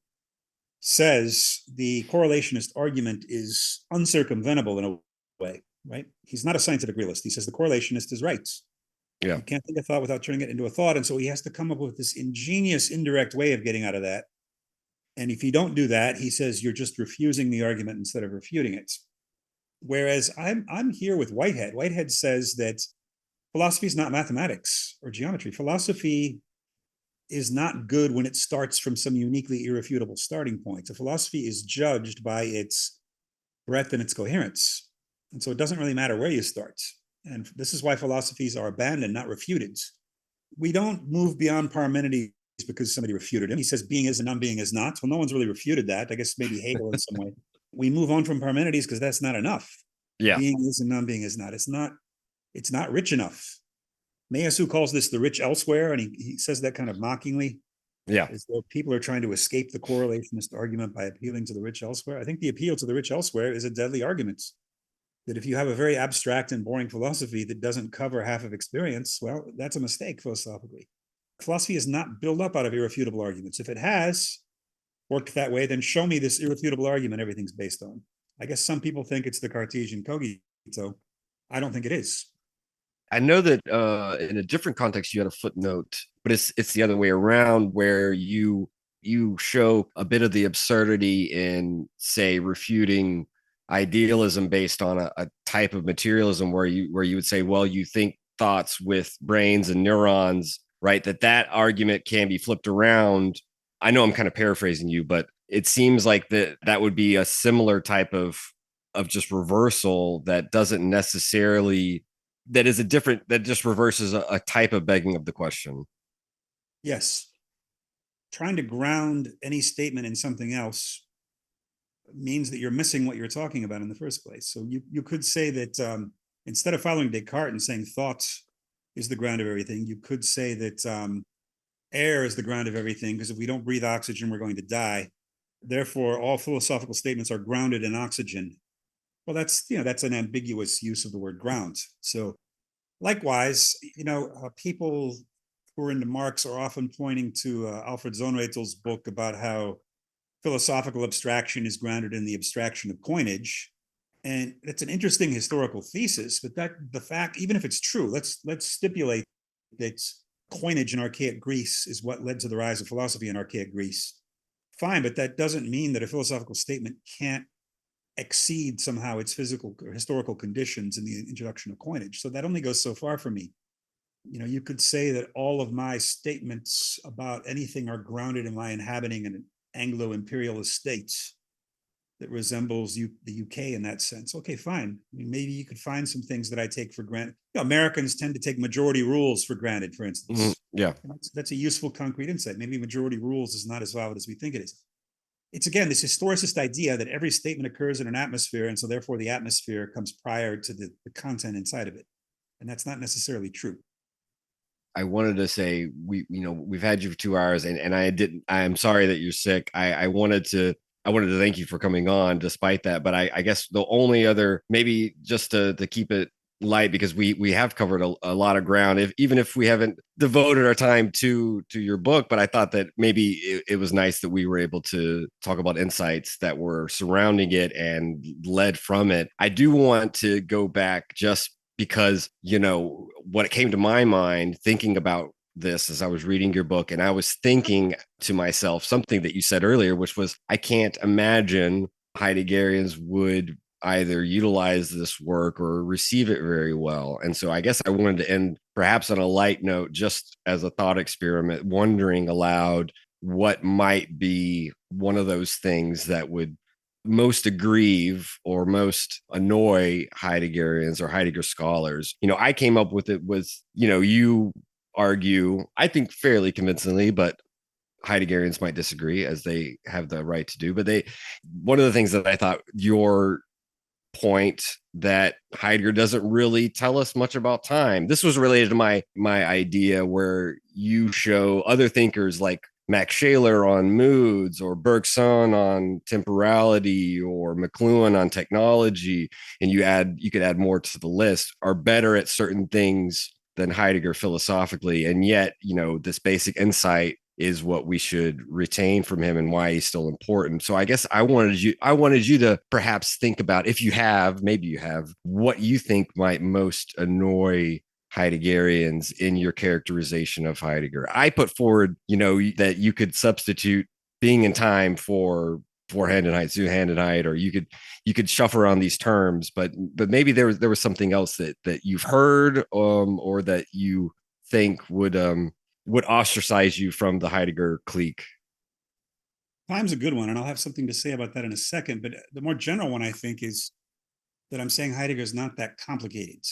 says the correlationist argument is uncircumventable in a way, right? He's not a scientific realist. He says the correlationist is right. Yeah. You can't think a thought without turning it into a thought. And so he has to come up with this ingenious, indirect way of getting out of that. And if you don't do that, he says you're just refusing the argument instead of refuting it. Whereas I'm here with Whitehead. Whitehead says that philosophy is not mathematics or geometry. Philosophy is not good when it starts from some uniquely irrefutable starting point. A philosophy is judged by its breadth and its coherence. And so it doesn't really matter where you start. And this is why philosophies are abandoned, not refuted. We don't move beyond Parmenides because somebody refuted him. He says being is and non-being is not. Well, no one's really refuted that. I guess maybe Hegel in some way. We move on from Parmenides because that's not enough. Yeah. Being is and non-being is not. It's not rich enough. Meillassoux calls this the rich elsewhere, and he says that kind of mockingly. Yeah. As though people are trying to escape the correlationist argument by appealing to the rich elsewhere. I think the appeal to the rich elsewhere is a deadly argument. That if you have a very abstract and boring philosophy that doesn't cover half of experience, well, that's a mistake philosophically. Philosophy is not built up out of irrefutable arguments. If it has worked that way, then show me this irrefutable argument everything's based on. I guess some people think it's the Cartesian cogito. I don't think it is. I know that in a different context, you had a footnote, but it's the other way around, where you show a bit of the absurdity in, say, refuting idealism based on a type of materialism, where you would say, well, you think thoughts with brains and neurons, right? That argument can be flipped around. I know I'm kind of paraphrasing you, but it seems like that would be a similar type of just reversal that doesn't necessarily. That just reverses a type of begging of the question. Yes. Trying to ground any statement in something else means that you're missing what you're talking about in the first place. So you could say that instead of following Descartes and saying thought is the ground of everything, you could say that air is the ground of everything, because if we don't breathe oxygen, we're going to die. Therefore, all philosophical statements are grounded in oxygen. Well, that's an ambiguous use of the word ground. So likewise, people who are into Marx are often pointing to Alfred Zonratel's book about how philosophical abstraction is grounded in the abstraction of coinage. And it's an interesting historical thesis, but that the fact, even if it's true, let's stipulate that coinage in archaic Greece is what led to the rise of philosophy in archaic Greece. Fine, but that doesn't mean that a philosophical statement can't exceed somehow its physical or historical conditions in the introduction of coinage. So that only goes so far for me. You know, you could say that all of my statements about anything are grounded in my inhabiting an Anglo-imperialist state that resembles the UK in that sense. Okay, fine. I mean, maybe you could find some things that I take for granted. You know, Americans tend to take majority rules for granted, for instance. Yeah. That's a useful concrete insight. Maybe majority rules is not as valid as we think it is. It's again, this historicist idea that every statement occurs in an atmosphere, and so therefore the atmosphere comes prior to the content inside of it. And that's not necessarily true. I wanted to say we've had you for 2 hours and I'm sorry that you're sick. I wanted to thank you for coming on despite that. But I guess the only other, maybe just to keep it light, because we have covered a lot of ground, even if we haven't devoted our time to your book. But I thought that maybe it was nice that we were able to talk about insights that were surrounding it and led from it. I do want to go back just because, what came to my mind thinking about this as I was reading your book, and I was thinking to myself something that you said earlier, which was, I can't imagine Heideggerians would either utilize this work or receive it very well. And so I guess I wanted to end perhaps on a light note, just as a thought experiment, wondering aloud what might be one of those things that would most aggrieve or most annoy Heideggerians or Heidegger scholars. I came up with it was, you argue, I think fairly convincingly, but Heideggerians might disagree, as they have the right to do. But one of the things that I thought, your point that Heidegger doesn't really tell us much about time. This was related to my idea where you show other thinkers like Max Scheler on moods, or Bergson on temporality, or McLuhan on technology, and you could add more to the list, are better at certain things than Heidegger philosophically. And yet, this basic insight is what we should retain from him and why he's still important. So I guess I wanted you to perhaps think about, if you have, maybe you have, what you think might most annoy Heideggerians in your characterization of Heidegger. I put forward, that you could substitute being in time for Four-handed Zu Handenheit, or you could shuffle around these terms, but maybe there was something else that you've heard, or that you think would ostracize you from the Heidegger clique. Time's a good one, and I'll have something to say about that in a second. But the more general one, I think, is that I'm saying Heidegger is not that complicated.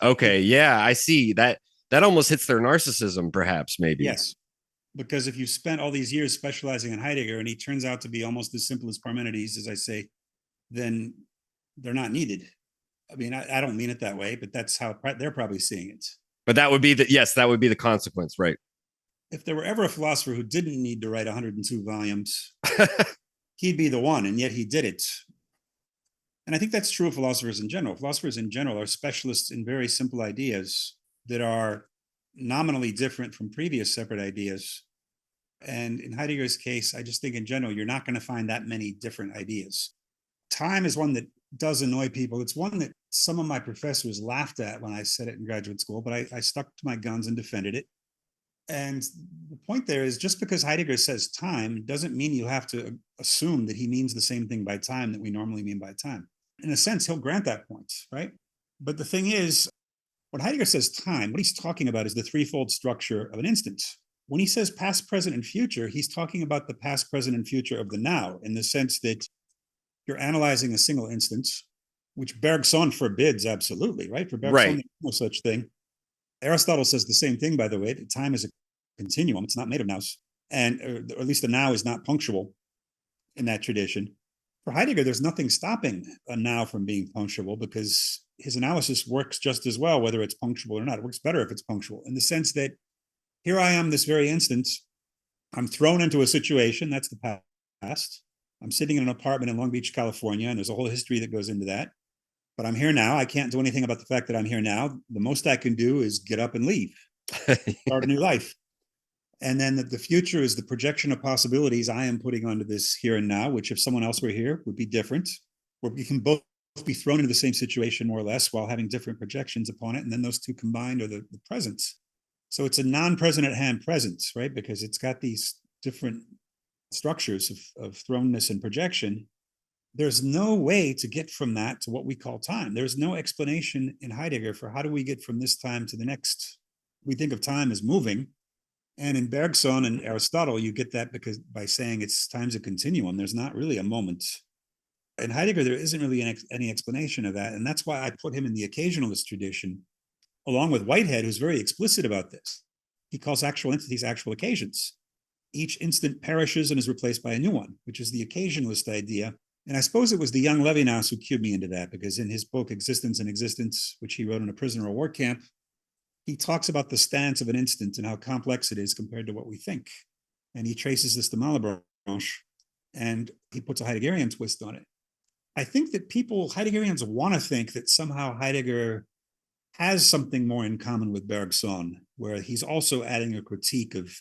Okay, yeah, I see that. That almost hits their narcissism, perhaps, maybe. Yes, because if you spent all these years specializing in Heidegger, and he turns out to be almost as simple as Parmenides, as I say, then they're not needed. I mean, I don't mean it that way, but that's how they're probably seeing it. But that would be the consequence, right? If there were ever a philosopher who didn't need to write 102 volumes, he'd be the one, and yet he did it. And I think that's true of philosophers in general. Philosophers in general are specialists in very simple ideas that are nominally different from previous separate ideas. And in Heidegger's case, I just think in general, you're not going to find that many different ideas. Time is one that does annoy people. It's one that some of my professors laughed at when I said it in graduate school, but I stuck to my guns and defended it. And the point there is, just because Heidegger says time doesn't mean you have to assume that he means the same thing by time that we normally mean by time. In a sense, he'll grant that point, right? But the thing is, when Heidegger says time, what he's talking about is the threefold structure of an instant. When he says past, present, and future, he's talking about the past, present, and future of the now, in the sense that you're analyzing a single instance, which Bergson forbids absolutely, right? For Bergson, Right. There's no such thing. Aristotle says the same thing, by the way, that time is a continuum. It's not made of nows, and or at least the now is not punctual in that tradition. For Heidegger, there's nothing stopping a now from being punctual, because his analysis works just as well, whether it's punctual or not. It works better if it's punctual, in the sense that here I am this very instant, I'm thrown into a situation, that's the past. I'm sitting in an apartment in Long Beach, California, and there's a whole history that goes into that. But I'm here now. I can't do anything about the fact that I'm here now. The most I can do is get up and leave. start a new life. And then the future is the projection of possibilities I am putting onto this here and now, which if someone else were here would be different, where we can both be thrown into the same situation more or less while having different projections upon it. And then those two combined are the present. So it's a non-present at hand present, right? Because it's got these different structures of thrownness and projection. There's no way to get from that to what we call time. There's no explanation in Heidegger for how do we get from this time to the next. We think of time as moving. And in Bergson and Aristotle, you get that because by saying it's time's a continuum, there's not really a moment. In Heidegger, there isn't really any explanation of that. And that's why I put him in the occasionalist tradition, along with Whitehead, who's very explicit about this. He calls actual entities actual occasions. Each instant perishes and is replaced by a new one, which is the occasionalist idea. And I suppose it was the young Levinas who cued me into that, because in his book, Existence and Existence, which he wrote in a prisoner of war camp, he talks about the stance of an instant and how complex it is compared to what we think. And he traces this to Malebranche, and he puts a Heideggerian twist on it. I think that Heideggerians want to think that somehow Heidegger has something more in common with Bergson, where he's also adding a critique of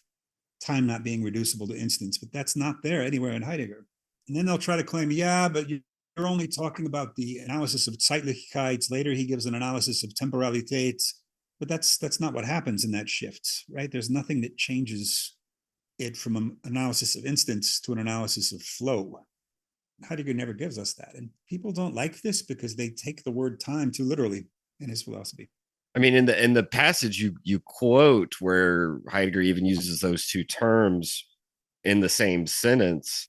time not being reducible to instants, but that's not there anywhere in Heidegger. And then they'll try to claim, yeah, but you're only talking about the analysis of Zeitlichkeit. Later, he gives an analysis of Temporalität. But that's not what happens in that shift, right? There's nothing that changes it from an analysis of instants to an analysis of flow. Heidegger never gives us that. And people don't like this because they take the word time too literally in his philosophy. I mean, in the passage you quote where Heidegger even uses those two terms in the same sentence,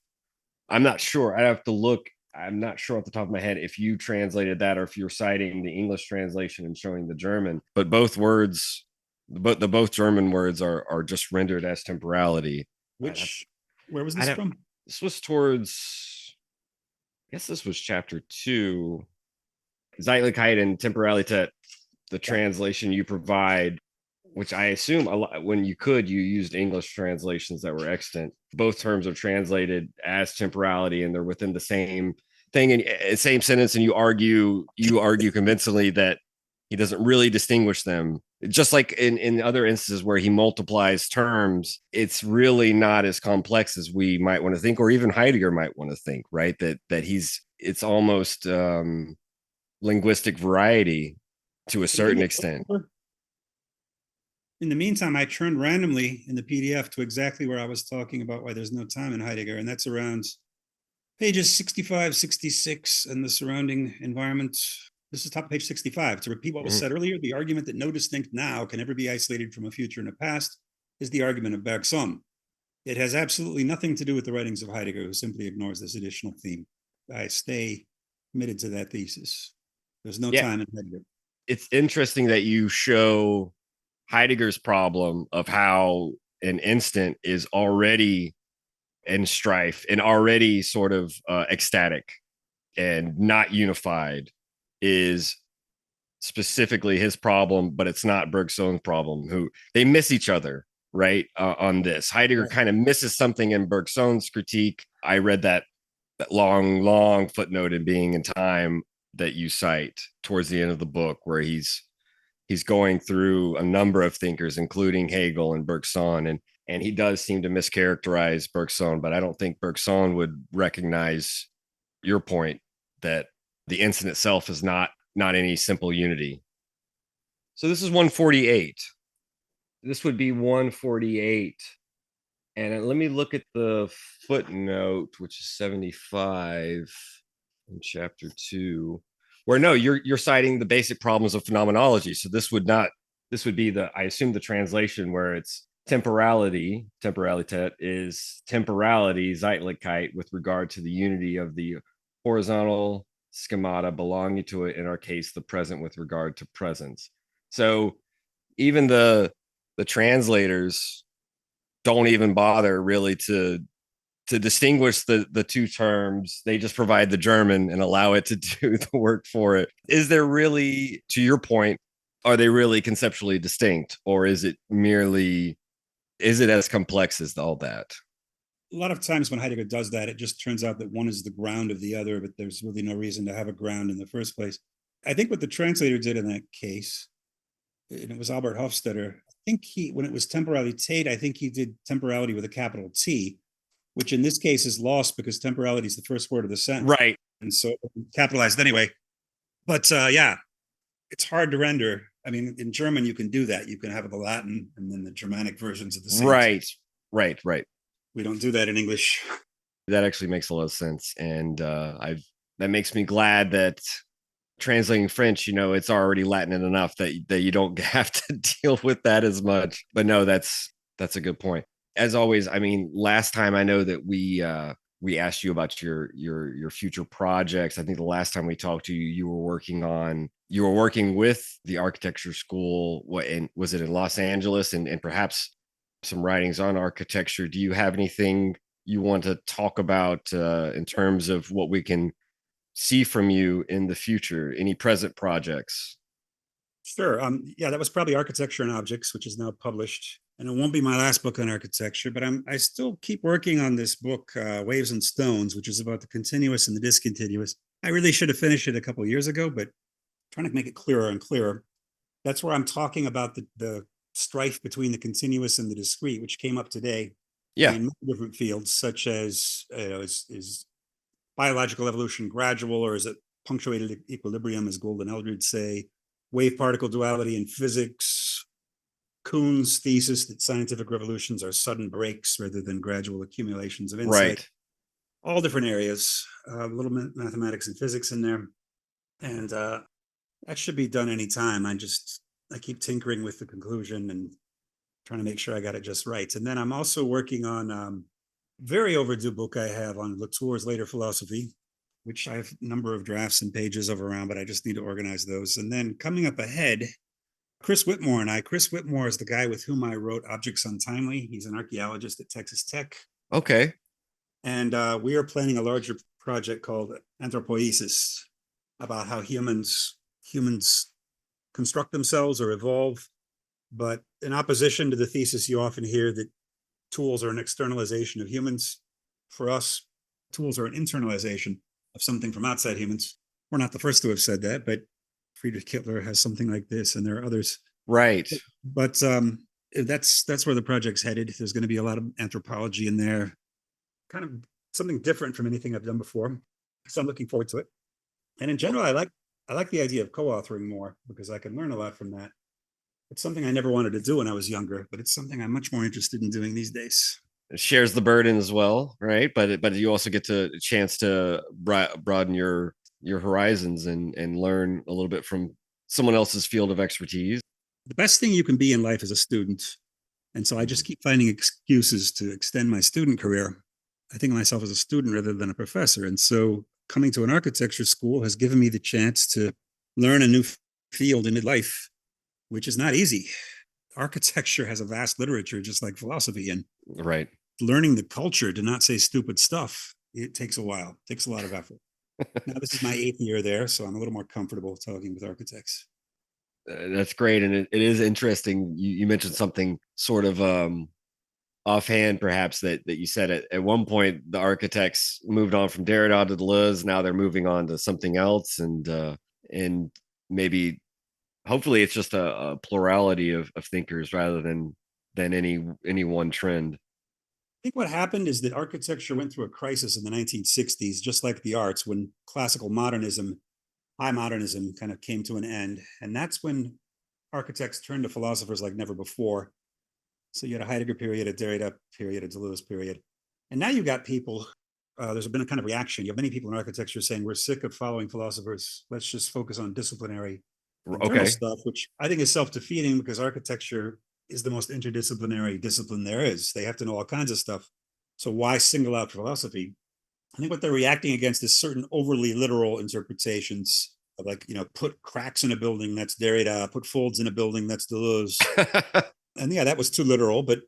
I'm not sure. I have to look. I'm not sure off the top of my head if you translated that or if you're citing the English translation and showing the German. But both words, both German words are just rendered as temporality. Where was this from? This was towards, I guess this was chapter 2, Zeitlichkeit and Temporalität, the translation you provide, which I assume when you used English translations that were extant. Both terms are translated as temporality, and they're within the same thing and same sentence. And you argue convincingly that he doesn't really distinguish them. Just like in other instances where he multiplies terms, it's really not as complex as we might want to think, or even Heidegger might want to think, right? That it's almost linguistic variety to a certain extent. In the meantime, I turned randomly in the PDF to exactly where I was talking about why there's no time in Heidegger, and that's around pages 65, 66, and the surrounding environment. This is top of page 65. To repeat what was said earlier, the argument that no distinct now can ever be isolated from a future and a past is the argument of Bergson. It has absolutely nothing to do with the writings of Heidegger, who simply ignores this additional theme. I stay committed to that thesis. There's no time in Heidegger. It's interesting that you show Heidegger's problem of how an instant is already in strife and already sort of ecstatic and not unified is specifically his problem, but it's not Bergson's problem. Who they miss each other, right? On this, Heidegger kind of misses something in Bergson's critique. I read that long footnote in Being and Time that you cite towards the end of the book, where he's going through a number of thinkers, including Hegel and Bergson, and he does seem to mischaracterize Bergson, but I don't think Bergson would recognize your point that the instant itself is not any simple unity. So this is 148. This would be 148. And let me look at the footnote, which is 75 in chapter 2. Where no, you're citing the basic problems of phenomenology. So this would be I assume the translation where it's temporalität is temporality, Zeitlichkeit, with regard to the unity of the horizontal schemata belonging to it, in our case, the present with regard to presence. So even the translators don't even bother really to distinguish the two terms. They just provide the German and allow it to do the work for it. Is there really, to your point, are they really conceptually distinct, or is it as complex as all that? A lot of times when Heidegger does that, it just turns out that one is the ground of the other, but there's really no reason to have a ground in the first place. I think what the translator did in that case, and it was Albert Hofstadter, think when it was temporalitate, I think he did temporality with a capital T, which in this case is lost because temporality is the first word of the sentence. Right. And so capitalized anyway. But yeah, it's hard to render. I mean, in German, you can do that. You can have the Latin and then the Germanic versions of the same. Right. We don't do that in English. That actually makes a lot of sense. And that makes me glad that translating French, it's already Latin enough that you don't have to deal with that as much. But no, that's a good point. As always, I mean, last time I know that we asked you about your future projects. I think the last time we talked to you, you were working with the architecture school. Was it in Los Angeles and perhaps some writings on architecture? Do you have anything you want to talk about in terms of what we can see from you in the future? Any present projects? Sure. Yeah, that was probably Architecture and Objects, which is now published. And it won't be my last book on architecture, but I still keep working on this book, Waves and Stones, which is about the continuous and the discontinuous. I really should have finished it a couple of years ago, but trying to make it clearer and clearer. That's where I'm talking about the strife between the continuous and the discrete, which came up today. Yeah. In different fields, such as, is biological evolution gradual, or is it punctuated equilibrium, as Gould and Eldred say? Wave particle duality in physics, Kuhn's thesis that scientific revolutions are sudden breaks rather than gradual accumulations of insight. Right. All different areas, a little mathematics and physics in there. And that should be done anytime. I keep tinkering with the conclusion and trying to make sure I got it just right. And then I'm also working on very overdue book I have on Latour's later philosophy, which I have a number of drafts and pages of around, but I just need to organize those. And then coming up ahead, Chris Whitmore and I. Chris Whitmore is the guy with whom I wrote Objects Untimely. He's an archaeologist at Texas Tech. Okay. And we are planning a larger project called Anthropoiesis, about how humans construct themselves or evolve. But in opposition to the thesis you often hear that tools are an externalization of humans, for us, tools are an internalization of something from outside humans. We're not the first to have said that, but Friedrich Kittler has something like this, and there are others. Right. But that's where the project's headed. There's going to be a lot of anthropology in there, kind of something different from anything I've done before. So I'm looking forward to it. And in general, I like the idea of co-authoring more because I can learn a lot from that. It's something I never wanted to do when I was younger, but it's something I'm much more interested in doing these days. It shares the burden as well, right? But you also get a chance to broaden your horizons and learn a little bit from someone else's field of expertise. The best thing you can be in life is a student. And so I just keep finding excuses to extend my student career. I think of myself as a student rather than a professor. And so coming to an architecture school has given me the chance to learn a new field in midlife, which is not easy. Architecture has a vast literature, just like philosophy. And right. Learning the culture to not say stupid stuff, it takes a while. It takes a lot of effort. Now, this is my 8th year there, so I'm a little more comfortable talking with architects. That's great. And it is interesting. You mentioned something sort of offhand, perhaps, that you said at one point, the architects moved on from Derrida to Deleuze. Now they're moving on to something else. And maybe, hopefully it's just a plurality of thinkers rather than any one trend. I think what happened is that architecture went through a crisis in the 1960s, just like the arts, when classical modernism, high modernism kind of came to an end. And that's when architects turned to philosophers like never before. So you had a Heidegger period, a Derrida period, a Deleuze period. And now you've got people, there's been a kind of reaction. You have many people in architecture saying, we're sick of following philosophers. Let's just focus on disciplinary stuff, which I think is self-defeating because architecture is the most interdisciplinary discipline there is. They have to know all kinds of stuff. So why single out philosophy? I think what they're reacting against is certain overly literal interpretations of, like, put cracks in a building, that's Derrida, put folds in a building, that's Deleuze. And yeah, that was too literal, but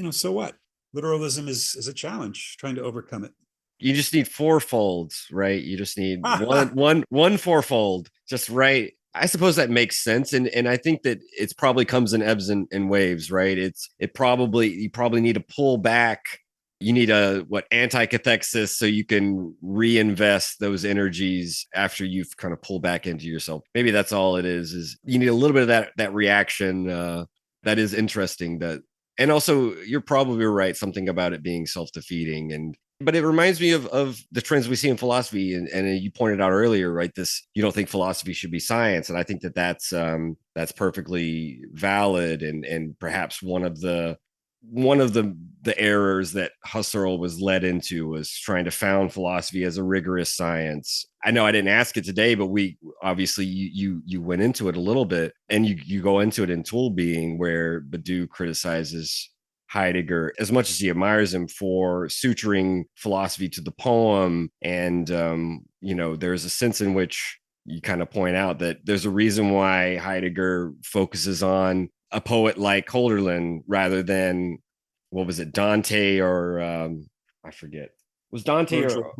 so what? Literalism is a challenge, trying to overcome it. You just need four folds, right? You just need one fourfold, just right. I suppose that makes sense. And I think that it's probably comes in ebbs and waves, right? You probably need to pull back. You need anti-cathexis so you can reinvest those energies after you've kind of pulled back into yourself. Maybe that's all it is you need a little bit of that reaction that is interesting. And also you're probably right, something about it being self-defeating. But it reminds me of the trends we see in philosophy. And you pointed out earlier, right? You don't think philosophy should be science. And I think that's perfectly valid. And perhaps one of the errors that Husserl was led into was trying to found philosophy as a rigorous science. I know I didn't ask it today, but we obviously you went into it a little bit, and you go into it in Tool Being, where Badiou criticizes Heidegger as much as he admires him for suturing philosophy to the poem. And there's a sense in which you kind of point out that there's a reason why Heidegger focuses on a poet like Hölderlin rather than, what was it, Dante or I forget. Was Dante or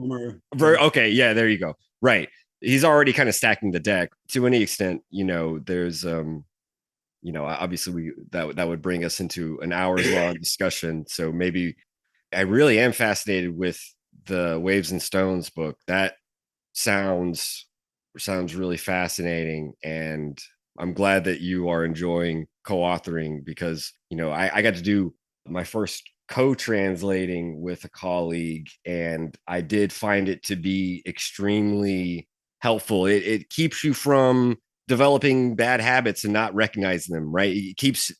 okay, yeah, there you go. Right. He's already kind of stacking the deck to any extent. There's obviously that would bring us into an hours long discussion. So maybe I really am fascinated with the Waves and Stones book. That sounds really fascinating, and I'm glad that you are enjoying co-authoring, because I got to do my first co-translating with a colleague, and I did find it to be extremely helpful. It keeps you from developing bad habits and not recognizing them, right? It keeps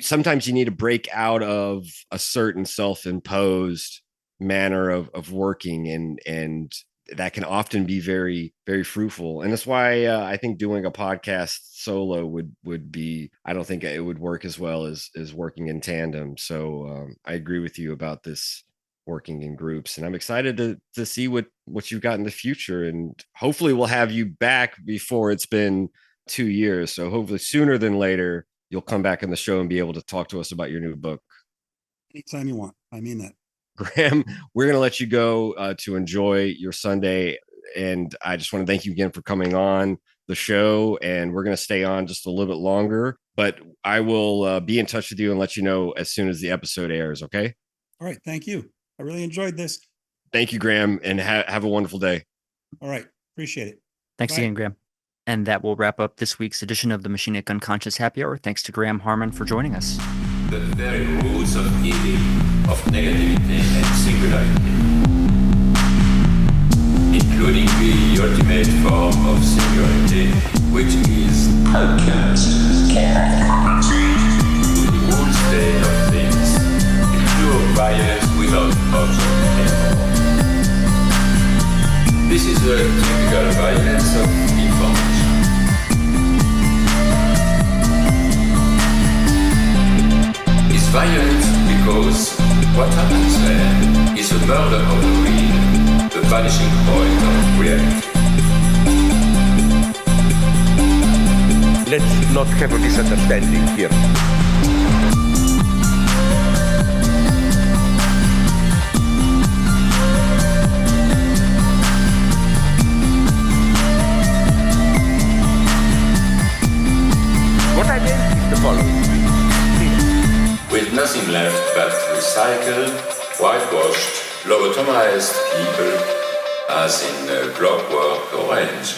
sometimes you need to break out of a certain self-imposed manner of working, and that can often be very, very fruitful. And that's why I think doing a podcast solo would be, I don't think it would work as well as working in tandem. So I agree with you about this working in groups, and I'm excited to see what you've got in the future. And hopefully we'll have you back before it's been 2 years. So hopefully sooner than later, you'll come back on the show and be able to talk to us about your new book. Anytime you want. I mean that. Graham, we're going to let you go to enjoy your Sunday. And I just want to thank you again for coming on the show. And we're going to stay on just a little bit longer, but I will be in touch with you and let you know as soon as the episode airs. Okay. All right. Thank you. I really enjoyed this. Thank you, Graham, and have a wonderful day. All right. Appreciate it. Thanks again, Graham. And that will wrap up this week's edition of the Machinic Unconscious Happy Hour. Thanks to Graham Harman for joining us. The very roots of evil, of negativity and singularity, including the ultimate form of singularity, which is unconscious, the whole state of things, the pure bias without object anymore. This is a typical violence of information. It's violent because what happens there is a murder of the real, the vanishing point of reality. Let's not have a misunderstanding here. What I meant is the following. With nothing left but recycled, whitewashed, lobotomized people, as in Clockwork Orange.